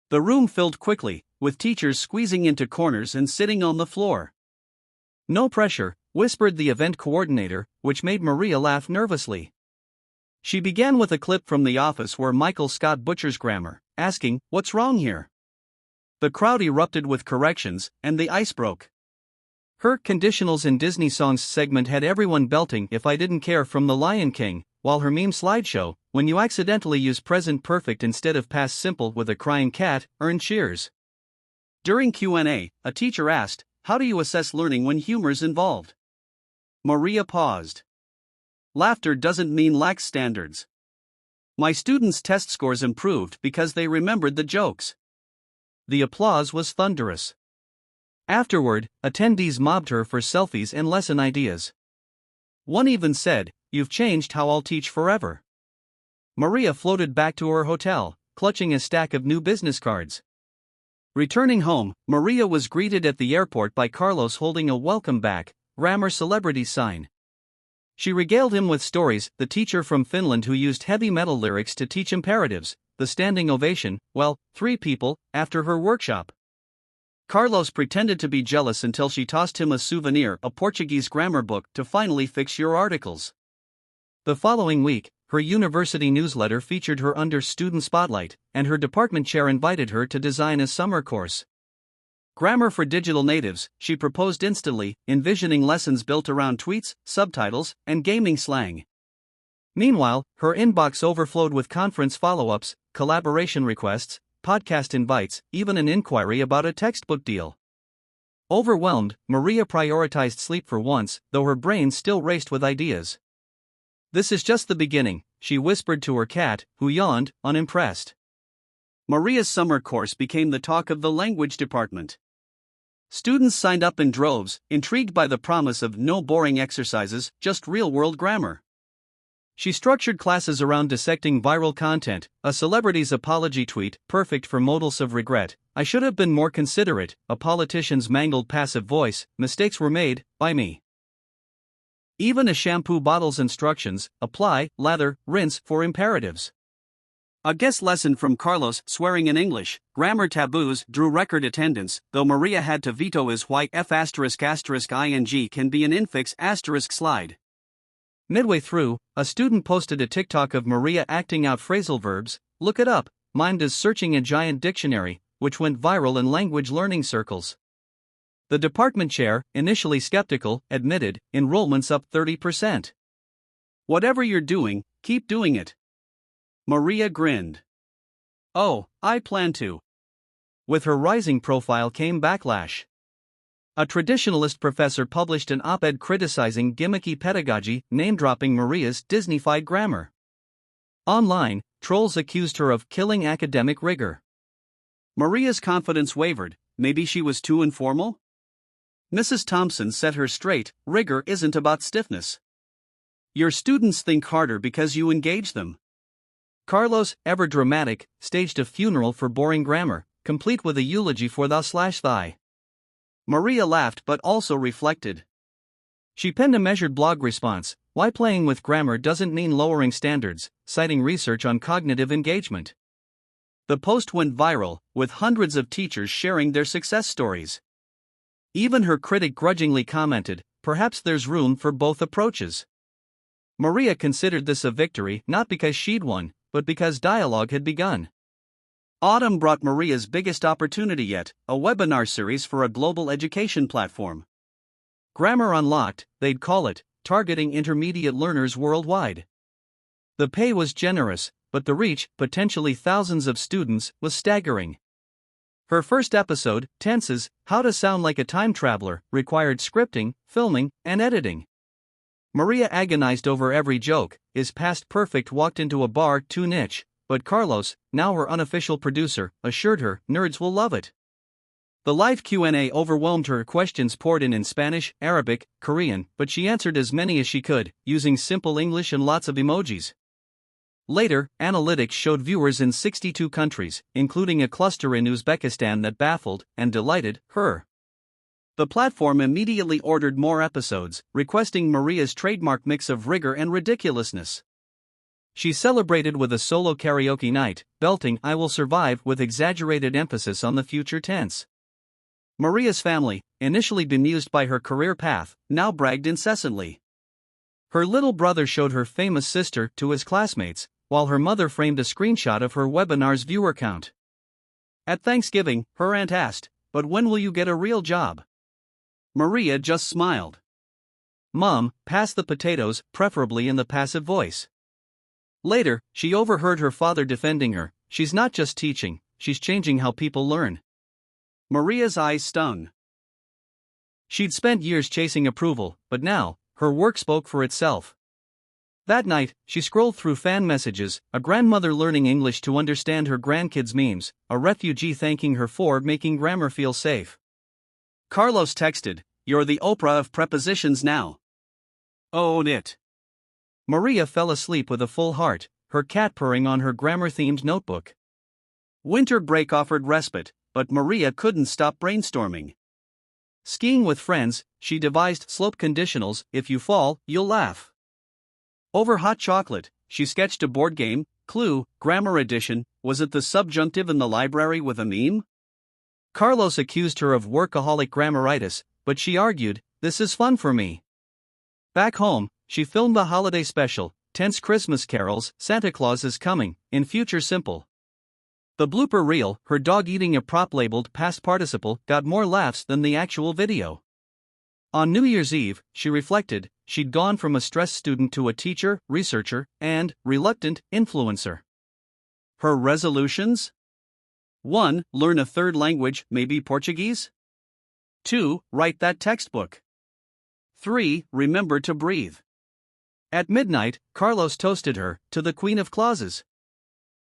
The room filled quickly, with teachers squeezing into corners and sitting on the floor. "No pressure," whispered the event coordinator, which made Maria laugh nervously. She began with a clip from The Office where Michael Scott butchers grammar, asking, "What's wrong here?" The crowd erupted with corrections, and the ice broke. Her "Conditionals in Disney Songs" segment had everyone belting "If I Didn't Care" from The Lion King, while her meme slideshow, "When you accidentally use present perfect instead of past simple with a crying cat," earned cheers. During Q&A, a teacher asked, "How do you assess learning when humor's involved?" Maria paused. "Laughter doesn't mean lax standards. My students' test scores improved because they remembered the jokes." The applause was thunderous. Afterward, attendees mobbed her for selfies and lesson ideas. One even said, "You've changed how I'll teach forever." Maria floated back to her hotel, clutching a stack of new business cards. Returning home, Maria was greeted at the airport by Carlos holding a welcome back, grammar celebrity sign. She regaled him with stories, the teacher from Finland who used heavy metal lyrics to teach imperatives, the standing ovation, well, 3 people, after her workshop. Carlos pretended to be jealous until she tossed him a souvenir, a Portuguese grammar book, to finally fix your articles. The following week, her university newsletter featured her under student spotlight, and her department chair invited her to design a summer course. Grammar for digital natives, she proposed instantly, envisioning lessons built around tweets, subtitles, and gaming slang. Meanwhile, her inbox overflowed with conference follow-ups, collaboration requests, podcast invites, even an inquiry about a textbook deal. Overwhelmed, Maria prioritized sleep for once, though her brain still raced with ideas. "This is just the beginning," she whispered to her cat, who yawned, unimpressed. Maria's summer course became the talk of the language department. Students signed up in droves, intrigued by the promise of no boring exercises, just real-world grammar. She structured classes around dissecting viral content, a celebrity's apology tweet, perfect for modals of regret, "I should have been more considerate," a politician's mangled passive voice, "mistakes were made, by me." Even a shampoo bottle's instructions, apply, lather, rinse, for imperatives. A guest lesson from Carlos, swearing in English, grammar taboos, drew record attendance, though Maria had to veto his why f***ing can be an infix** slide. Midway through, a student posted a TikTok of Maria acting out phrasal verbs, look it up, mimed as searching a giant dictionary, which went viral in language learning circles. The department chair, initially skeptical, admitted, enrollment's up 30%. "Whatever you're doing, keep doing it." Maria grinned. "Oh, I plan to." With her rising profile came backlash. A traditionalist professor published an op-ed criticizing gimmicky pedagogy, name-dropping Maria's Disney-fied grammar. Online, trolls accused her of killing academic rigor. Maria's confidence wavered, maybe she was too informal? Mrs. Thompson set her straight, rigor isn't about stiffness. Your students think harder because you engage them. Carlos, ever dramatic, staged a funeral for boring grammar, complete with a eulogy for thou/thy. Maria laughed but also reflected. She penned a measured blog response, "Why playing with grammar doesn't mean lowering standards," citing research on cognitive engagement. The post went viral, with hundreds of teachers sharing their success stories. Even her critic grudgingly commented, "Perhaps there's room for both approaches." Maria considered this a victory not because she'd won, but because dialogue had begun. Autumn brought Maria's biggest opportunity yet, a webinar series for a global education platform. Grammar Unlocked, they'd call it, targeting intermediate learners worldwide. The pay was generous, but the reach, potentially thousands of students, was staggering. Her first episode, Tenses, How to Sound Like a Time Traveler, required scripting, filming, and editing. Maria agonized over every joke. Is past perfect walked into a bar too niche, but Carlos, now her unofficial producer, assured her, nerds will love it. The live Q&A overwhelmed her. Questions poured in Spanish, Arabic, Korean, but she answered as many as she could, using simple English and lots of emojis. Later, analytics showed viewers in 62 countries, including a cluster in Uzbekistan that baffled and delighted her. The platform immediately ordered more episodes, requesting Maria's trademark mix of rigor and ridiculousness. She celebrated with a solo karaoke night, belting "I Will Survive" with exaggerated emphasis on the future tense. Maria's family, initially bemused by her career path, now bragged incessantly. Her little brother showed her famous sister to his classmates, while her mother framed a screenshot of her webinar's viewer count. At Thanksgiving, her aunt asked, "But when will you get a real job?" Maria just smiled. "Mom, pass the potatoes," preferably in the passive voice. Later, she overheard her father defending her, "She's not just teaching, she's changing how people learn." Maria's eyes stung. She'd spent years chasing approval, but now, her work spoke for itself. That night, she scrolled through fan messages, a grandmother learning English to understand her grandkids' memes, a refugee thanking her for making grammar feel safe. Carlos texted, "You're the Oprah of prepositions now. Own it." Maria fell asleep with a full heart, her cat purring on her grammar-themed notebook. Winter break offered respite, but Maria couldn't stop brainstorming. Skiing with friends, she devised slope conditionals: if you fall, you'll laugh. Over hot chocolate, she sketched a board game. Clue, grammar edition: was it the subjunctive in the library with a meme? Carlos accused her of workaholic grammaritis, but she argued, this is fun for me. Back home, she filmed a holiday special, Tense Christmas Carols, Santa Claus is Coming, in future simple. The blooper reel, her dog eating a prop labeled past participle, got more laughs than the actual video. On New Year's Eve, she reflected, she'd gone from a stressed student to a teacher, researcher, and, reluctant, influencer. Her resolutions? 1. Learn a third language, maybe Portuguese. 2. Write that textbook. 3. Remember to breathe. At midnight, Carlos toasted her, to the Queen of Clauses.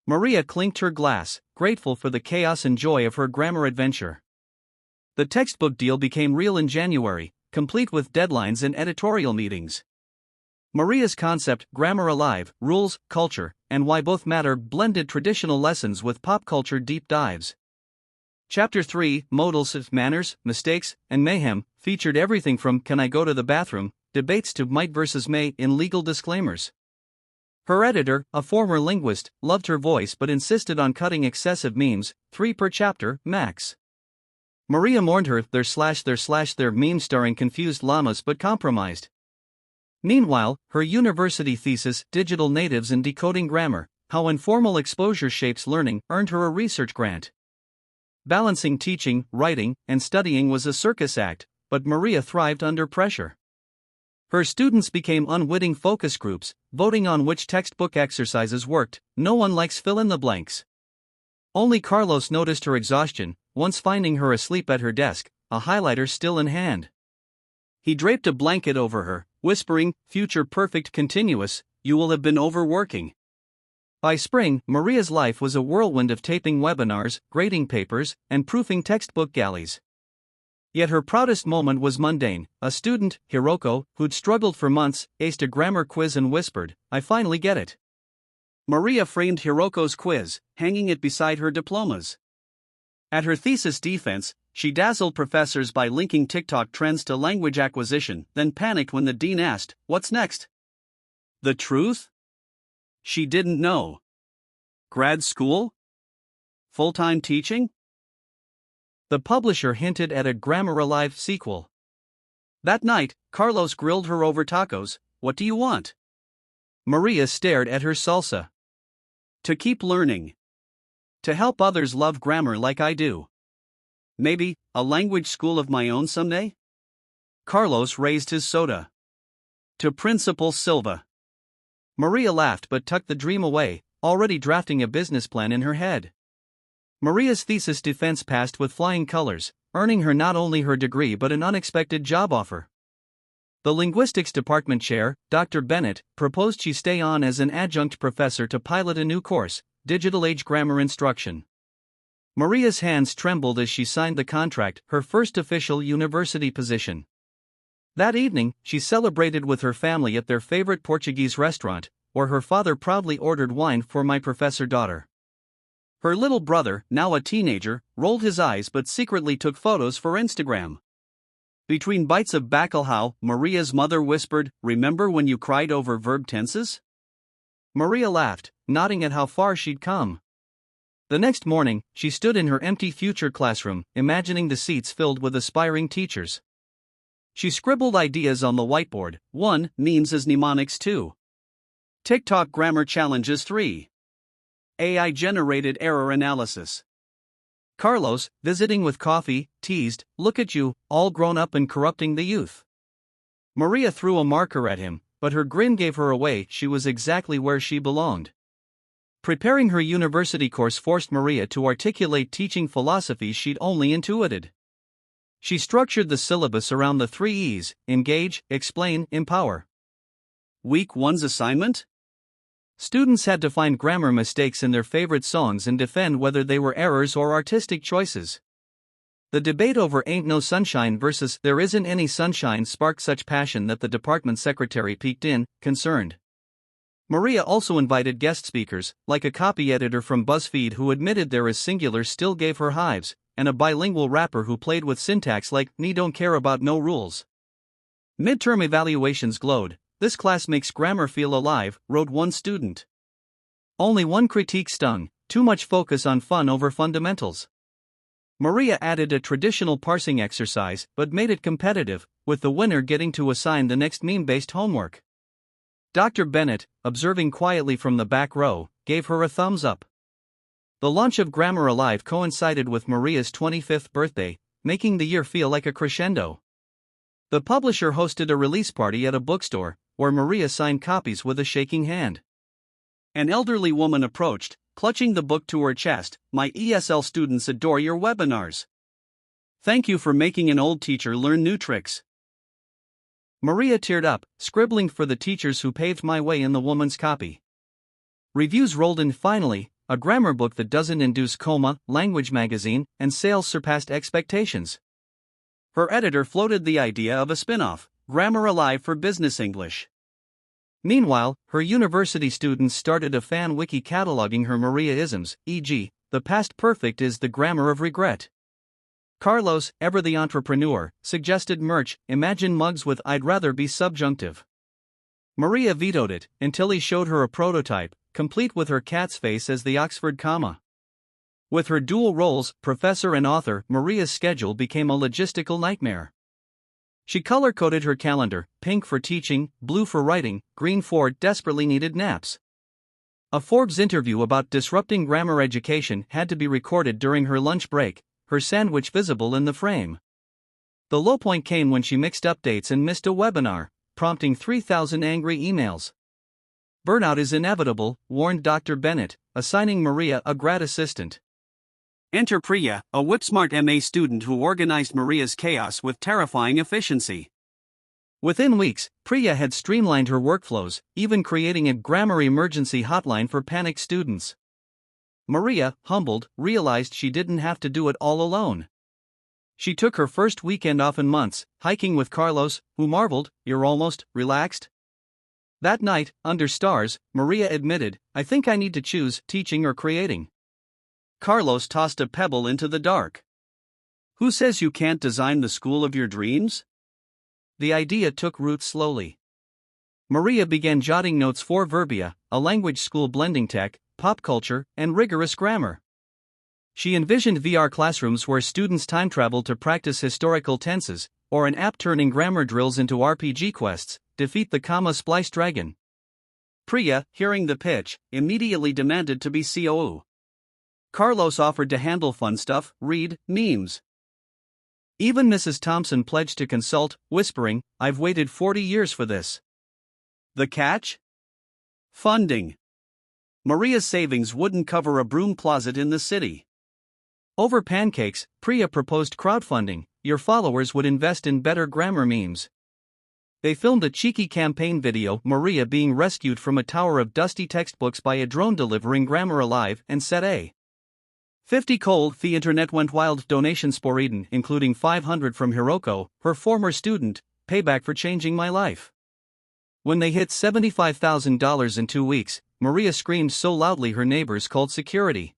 Maria clinked her glass, grateful for the chaos and joy of her grammar adventure. The textbook deal became real in January, complete with deadlines and editorial meetings. Maria's concept, Grammar Alive, Rules, Culture, and Why Both Matter, blended traditional lessons with pop culture deep dives. Chapter 3, Modals of Manners, Mistakes, and Mayhem, featured everything from Can I go to the bathroom? Debates to might versus may in legal disclaimers. Her editor, a former linguist, loved her voice but insisted on cutting excessive memes, 3 per chapter, max. Maria mourned her their meme starring confused llamas but compromised. Meanwhile, her university thesis, Digital Natives in Decoding Grammar, How Informal Exposure Shapes Learning, earned her a research grant. Balancing teaching, writing, and studying was a circus act, but Maria thrived under pressure. Her students became unwitting focus groups, voting on which textbook exercises worked. No one likes fill-in-the-blanks. Only Carlos noticed her exhaustion, once finding her asleep at her desk, a highlighter still in hand. He draped a blanket over her, whispering, future perfect continuous, you will have been overworking. By spring, Maria's life was a whirlwind of taping webinars, grading papers, and proofing textbook galleys. Yet her proudest moment was mundane. A student, Hiroko, who'd struggled for months, aced a grammar quiz and whispered, I finally get it. Maria framed Hiroko's quiz, hanging it beside her diplomas. At her thesis defense, she dazzled professors by linking TikTok trends to language acquisition, then panicked when the dean asked, what's next? The truth? She didn't know. Grad school? Full-time teaching? The publisher hinted at a Grammar Alive sequel. That night, Carlos grilled her over tacos. What do you want? Maria stared at her salsa. To keep learning. To help others love grammar like I do. Maybe, a language school of my own someday? Carlos raised his soda. To Principal Silva. Maria laughed but tucked the dream away, already drafting a business plan in her head. Maria's thesis defense passed with flying colors, earning her not only her degree but an unexpected job offer. The linguistics department chair, Dr. Bennett, proposed she stay on as an adjunct professor to pilot a new course, Digital Age Grammar Instruction. Maria's hands trembled as she signed the contract, her first official university position. That evening, she celebrated with her family at their favorite Portuguese restaurant, where her father proudly ordered wine for my professor daughter. Her little brother, now a teenager, rolled his eyes but secretly took photos for Instagram. Between bites of bacalhau, Maria's mother whispered, remember when you cried over verb tenses? Maria laughed, nodding at how far she'd come. The next morning, she stood in her empty future classroom, imagining the seats filled with aspiring teachers. She scribbled ideas on the whiteboard. 1. Memes as mnemonics. 2. TikTok grammar challenges. 3. AI-generated error analysis. Carlos, visiting with coffee, teased, look at you, all grown up and corrupting the youth. Maria threw a marker at him, but her grin gave her away. She was exactly where she belonged. Preparing her university course forced Maria to articulate teaching philosophies she'd only intuited. She structured the syllabus around the 3 E's: engage, explain, empower. Week 1's assignment? Students had to find grammar mistakes in their favorite songs and defend whether they were errors or artistic choices. The debate over Ain't No Sunshine versus There Isn't Any Sunshine sparked such passion that the department secretary peeked in, concerned. Maria also invited guest speakers, like a copy editor from BuzzFeed who admitted there is singular still gave her hives, and a bilingual rapper who played with syntax like "me don't care about no rules." Midterm evaluations glowed. "This class makes grammar feel alive," wrote one student. Only one critique stung: too much focus on fun over fundamentals. Maria added a traditional parsing exercise but made it competitive, with the winner getting to assign the next meme-based homework. Dr. Bennett, observing quietly from the back row, gave her a thumbs up. The launch of Grammar Alive coincided with Maria's 25th birthday, making the year feel like a crescendo. The publisher hosted a release party at a bookstore, where Maria signed copies with a shaking hand. An elderly woman approached, clutching the book to her chest. "My ESL students adore your webinars. Thank you for making an old teacher learn new tricks." Maria teared up, scribbling "for the teachers who paved my way" in the woman's copy. Reviews rolled in. Finally, a grammar book that doesn't induce coma, Language Magazine, and sales surpassed expectations. Her editor floated the idea of a spin-off, Grammar Alive for Business English. Meanwhile, her university students started a fan wiki cataloging her Maria-isms, e.g., "the past perfect is the grammar of regret." Carlos, ever the entrepreneur, suggested merch, "Imagine mugs with 'I'd rather be' subjunctive." Maria vetoed it, until he showed her a prototype, complete with her cat's face as the Oxford comma. With her dual roles, professor and author, Maria's schedule became a logistical nightmare. She color-coded her calendar: pink for teaching, blue for writing, green for desperately needed naps. A Forbes interview about disrupting grammar education had to be recorded during her lunch break, her sandwich visible in the frame. The low point came when she mixed up dates and missed a webinar, prompting 3,000 angry emails. "Burnout is inevitable," warned Dr. Bennett, assigning Maria a grad assistant. Enter Priya, a whip-smart MA student who organized Maria's chaos with terrifying efficiency. Within weeks, Priya had streamlined her workflows, even creating a grammar emergency hotline for panicked students. Maria, humbled, realized she didn't have to do it all alone. She took her first weekend off in months, hiking with Carlos, who marveled, "You're almost relaxed?" That night, under stars, Maria admitted, "I think I need to choose teaching or creating." Carlos tossed a pebble into the dark. "Who says you can't design the school of your dreams?" The idea took root slowly. Maria began jotting notes for Verbia, a language school blending tech, pop culture, and rigorous grammar. She envisioned VR classrooms where students time travel to practice historical tenses, or an app turning grammar drills into RPG quests, defeat the comma-spliced dragon. Priya, hearing the pitch, immediately demanded to be COO. Carlos offered to handle fun stuff, read memes. Even Mrs. Thompson pledged to consult, whispering, "I've waited 40 years for this." The catch? Funding. Maria's savings wouldn't cover a broom closet in the city. Over pancakes, Priya proposed crowdfunding. Your followers would invest in better grammar memes. They filmed a cheeky campaign video, Maria being rescued from a tower of dusty textbooks by a drone delivering Grammar Alive, and set a 50 cold. The internet went wild. Donations poured, including 500 from Hiroko, her former student, payback for changing my life. When they hit $75,000 in 2 weeks, Maria screamed so loudly her neighbors called security.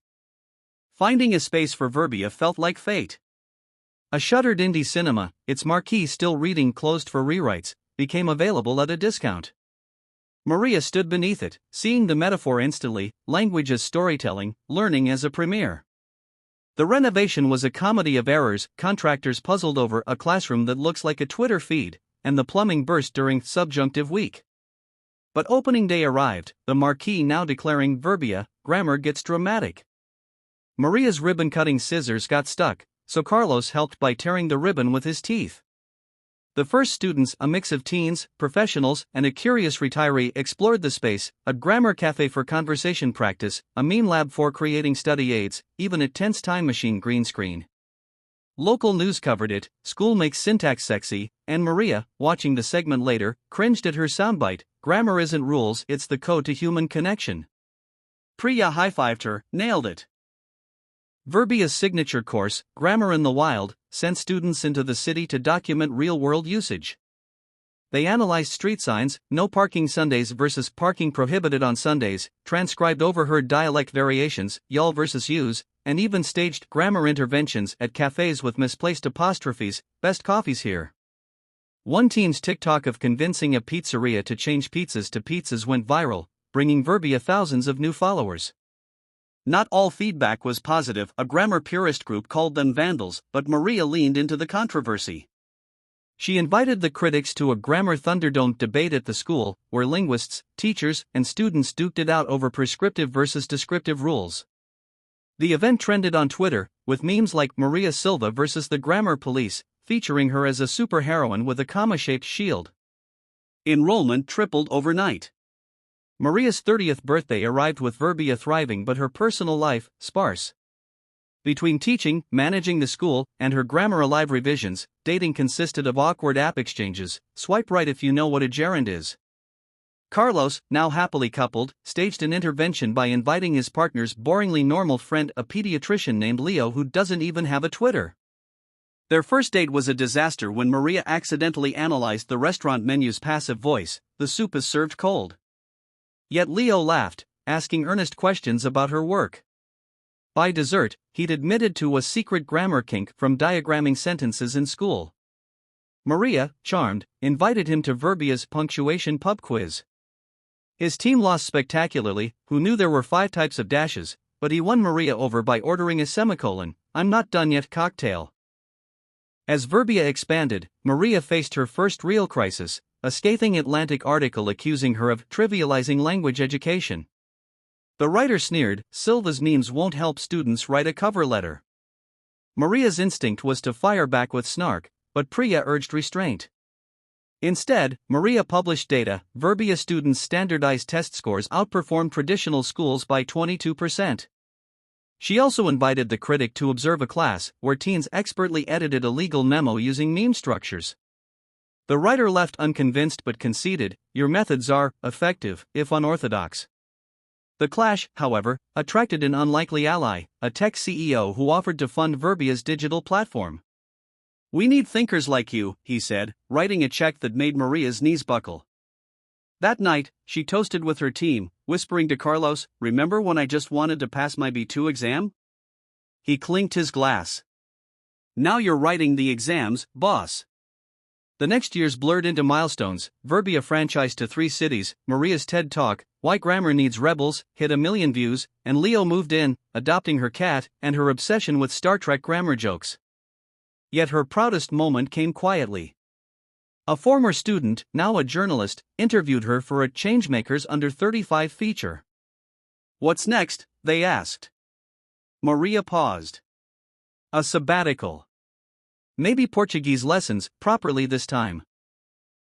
Finding a space for Verbia felt like fate. A shuttered indie cinema, its marquee still reading "closed for rewrites," became available at a discount. Maria stood beneath it, seeing the metaphor instantly: language as storytelling, learning as a premiere. The renovation was a comedy of errors. Contractors puzzled over a classroom that looks like a Twitter feed, and the plumbing burst during subjunctive week. But opening day arrived, the marquee now declaring Verbia, grammar gets dramatic. Maria's ribbon-cutting scissors got stuck, so Carlos helped by tearing the ribbon with his teeth. The first students, a mix of teens, professionals, and a curious retiree, explored the space: a grammar cafe for conversation practice, a meme lab for creating study aids, even a tense time machine green screen. Local news covered it: school makes syntax sexy, and Maria, watching the segment later, cringed at her soundbite: grammar isn't rules, it's the code to human connection. Priya high-fived her, nailed it. Verbia's signature course, Grammar in the Wild, sent students into the city to document real-world usage. They analyzed street signs, no parking Sundays versus parking prohibited on Sundays, transcribed overheard dialect variations, y'all versus yous, and even staged grammar interventions at cafes with misplaced apostrophes. Best coffees here. One teen's TikTok of convincing a pizzeria to change pizzas to pizzas went viral, bringing Verbia thousands of new followers. Not all feedback was positive. A grammar purist group called them vandals, but Maria leaned into the controversy. She invited the critics to a grammar Thunderdome debate at the school, where linguists, teachers, and students duked it out over prescriptive versus descriptive rules. The event trended on Twitter, with memes like Maria Silva versus the Grammar Police, featuring her as a superheroine with a comma-shaped shield. Enrollment tripled overnight. Maria's 30th birthday arrived with Verbia thriving, but her personal life, sparse. Between teaching, managing the school, and her Grammar Alive revisions, dating consisted of awkward app exchanges. Swipe right if you know what a gerund is. Carlos, now happily coupled, staged an intervention by inviting his partner's boringly normal friend, a pediatrician named Leo who doesn't even have a Twitter. Their first date was a disaster when Maria accidentally analyzed the restaurant menu's passive voice: "The soup is served cold." Yet Leo laughed, asking earnest questions about her work. By dessert, he'd admitted to a secret grammar kink from diagramming sentences in school. Maria, charmed, invited him to Verbia's punctuation pub quiz. His team lost spectacularly. Who knew there were 5 types of dashes, but he won Maria over by ordering a semicolon, "I'm not done yet" cocktail. As Verbia expanded, Maria faced her first real crisis, a scathing Atlantic article accusing her of trivializing language education. The writer sneered, "Silva's memes won't help students write a cover letter." Maria's instinct was to fire back with snark, but Priya urged restraint. Instead, Maria published data: Verbia students' standardized test scores outperformed traditional schools by 22%. She also invited the critic to observe a class where teens expertly edited a legal memo using meme structures. The writer left unconvinced but conceded, "Your methods are effective, if unorthodox." The clash, however, attracted an unlikely ally, a tech CEO who offered to fund Verbia's digital platform. "We need thinkers like you," he said, writing a check that made Maria's knees buckle. That night, she toasted with her team, whispering to Carlos, "Remember when I just wanted to pass my B2 exam?" He clinked his glass. "Now you're writing the exams, boss." The next years blurred into milestones. Verbia franchised to 3 cities, Maria's TED Talk, "Why Grammar Needs Rebels," hit 1 million views, and Leo moved in, adopting her cat, and her obsession with Star Trek grammar jokes. Yet her proudest moment came quietly. A former student, now a journalist, interviewed her for a Changemakers Under 35 feature. "What's next?" they asked. Maria paused. "A sabbatical. Maybe Portuguese lessons, properly this time."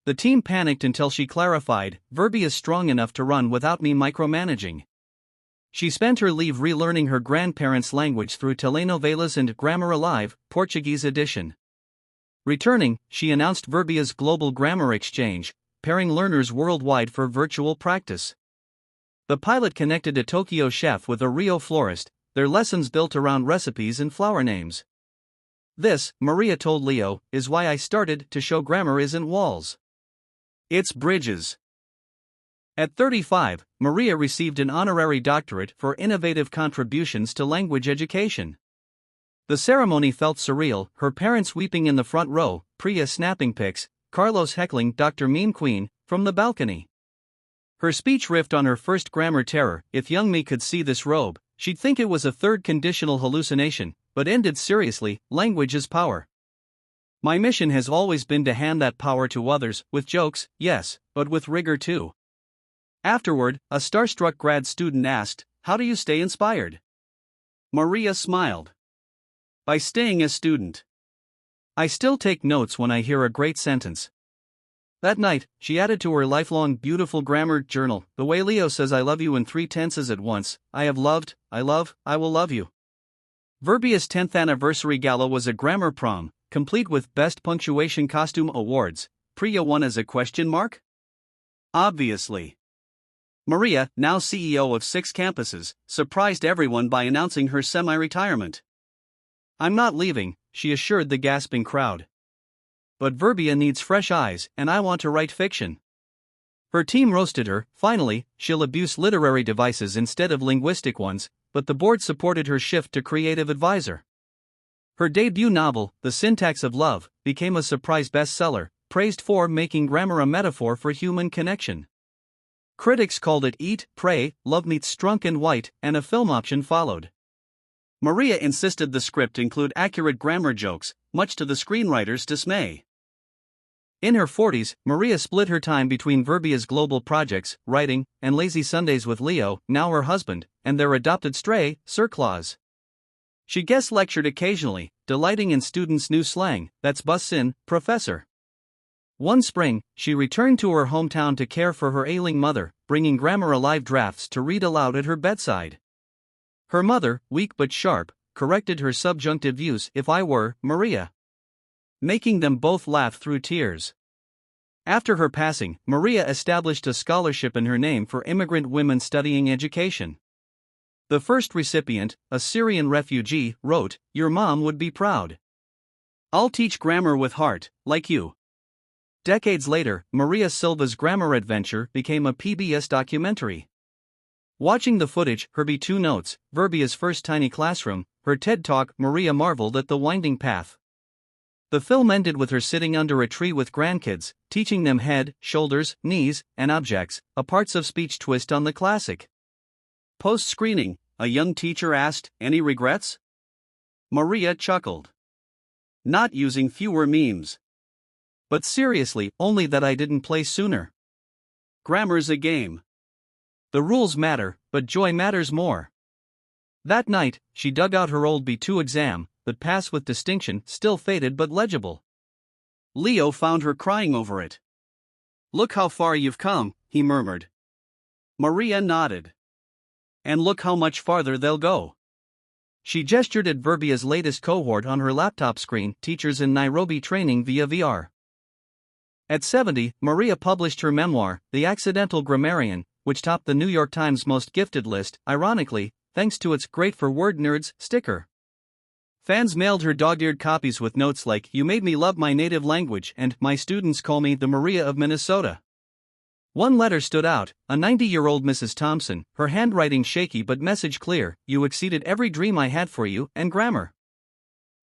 The team panicked until she clarified, "Verbia's strong enough to run without me micromanaging." She spent her leave relearning her grandparents' language through telenovelas and Grammar Alive, Portuguese edition. Returning, she announced Verbia's Global Grammar Exchange, pairing learners worldwide for virtual practice. The pilot connected a Tokyo chef with a Rio florist, their lessons built around recipes and flower names. "This," Maria told Leo, "is why I started to show grammar isn't walls. It's bridges." At 35, Maria received an honorary doctorate for innovative contributions to language education. The ceremony felt surreal, her parents weeping in the front row, Priya snapping pics, Carlos heckling Dr. Meme Queen from the balcony. Her speech riffed on her first grammar terror: "If young me could see this robe, she'd think it was a third conditional hallucination," but ended seriously, "Language is power. My mission has always been to hand that power to others, with jokes, yes, but with rigor too." Afterward, a starstruck grad student asked, "How do you stay inspired?" Maria smiled. "By staying a student. I still take notes when I hear a great sentence." That night, she added to her lifelong beautiful grammar journal, "The way Leo says I love you in 3 tenses at once: I have loved, I love, I will love you." Verbia's 10th anniversary gala was a grammar prom, complete with Best Punctuation Costume awards. Priya won as a question mark? Obviously. Maria, now CEO of 6 campuses, surprised everyone by announcing her semi-retirement. "I'm not leaving," she assured the gasping crowd. "But Verbia needs fresh eyes, and I want to write fiction." Her team roasted her. "Finally, she'll abuse literary devices instead of linguistic ones," but the board supported her shift to creative advisor. Her debut novel, The Syntax of Love, became a surprise bestseller, praised for making grammar a metaphor for human connection. Critics called it Eat, Pray, Love Meets Strunk and White, and a film option followed. Maria insisted the script include accurate grammar jokes, much to the screenwriter's dismay. In her 40s, Maria split her time between Verbia's global projects, writing, and lazy Sundays with Leo, now her husband, and their adopted stray, Sir Claus. She guest lectured occasionally, delighting in students' new slang, that's bussin', professor. One spring, she returned to her hometown to care for her ailing mother, bringing Grammar Alive drafts to read aloud at her bedside. Her mother, weak but sharp, corrected her subjunctive use if I were Maria, making them both laugh through tears. After her passing, Maria established a scholarship in her name for immigrant women studying education. The first recipient, a Syrian refugee, wrote, "Your mom would be proud. I'll teach grammar with heart, like you." Decades later, Maria Silva's grammar adventure became a PBS documentary. Watching the footage, her B2 notes, Verbia's first tiny classroom, her TED Talk, Maria marveled at the winding path. The film ended with her sitting under a tree with grandkids, teaching them head, shoulders, knees, and objects, a parts of speech twist on the classic. Post-screening, a young teacher asked, "Any regrets?" Maria chuckled. "Not using fewer memes. But seriously, only that I didn't play sooner. Grammar's a game. The rules matter, but joy matters more." That night, she dug out her old B2 exam, but pass with distinction, still faded but legible. Leo found her crying over it. "Look how far you've come," he murmured. Maria nodded. "And look how much farther they'll go." She gestured at Verbia's latest cohort on her laptop screen, teachers in Nairobi training via VR. At 70, Maria published her memoir, The Accidental Grammarian, which topped the New York Times Most Gifted list, ironically, thanks to its Great for Word Nerds sticker. Fans mailed her dog-eared copies with notes like, "You made me love my native language," and "My students call me the Maria of Minnesota." One letter stood out, a 90-year-old Mrs. Thompson, her handwriting shaky but message clear, "You exceeded every dream I had for you, and grammar."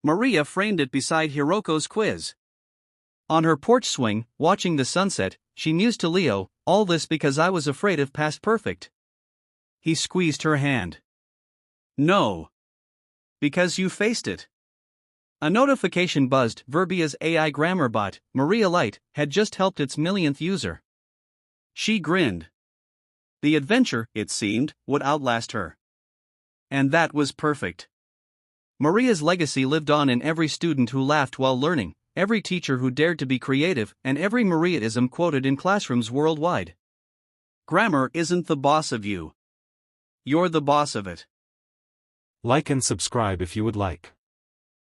Maria framed it beside Hiroko's quiz. On her porch swing, watching the sunset, she mused to Leo, "All this because I was afraid of past perfect." He squeezed her hand. "No. Because you faced it." A notification buzzed. Verbia's AI grammar bot, Maria Lite, had just helped its millionth user. She grinned. The adventure, it seemed, would outlast her. And that was perfect. Maria's legacy lived on in every student who laughed while learning, every teacher who dared to be creative, and every Mariaism quoted in classrooms worldwide. Grammar isn't the boss of you. You're the boss of it. Like and subscribe if you would like.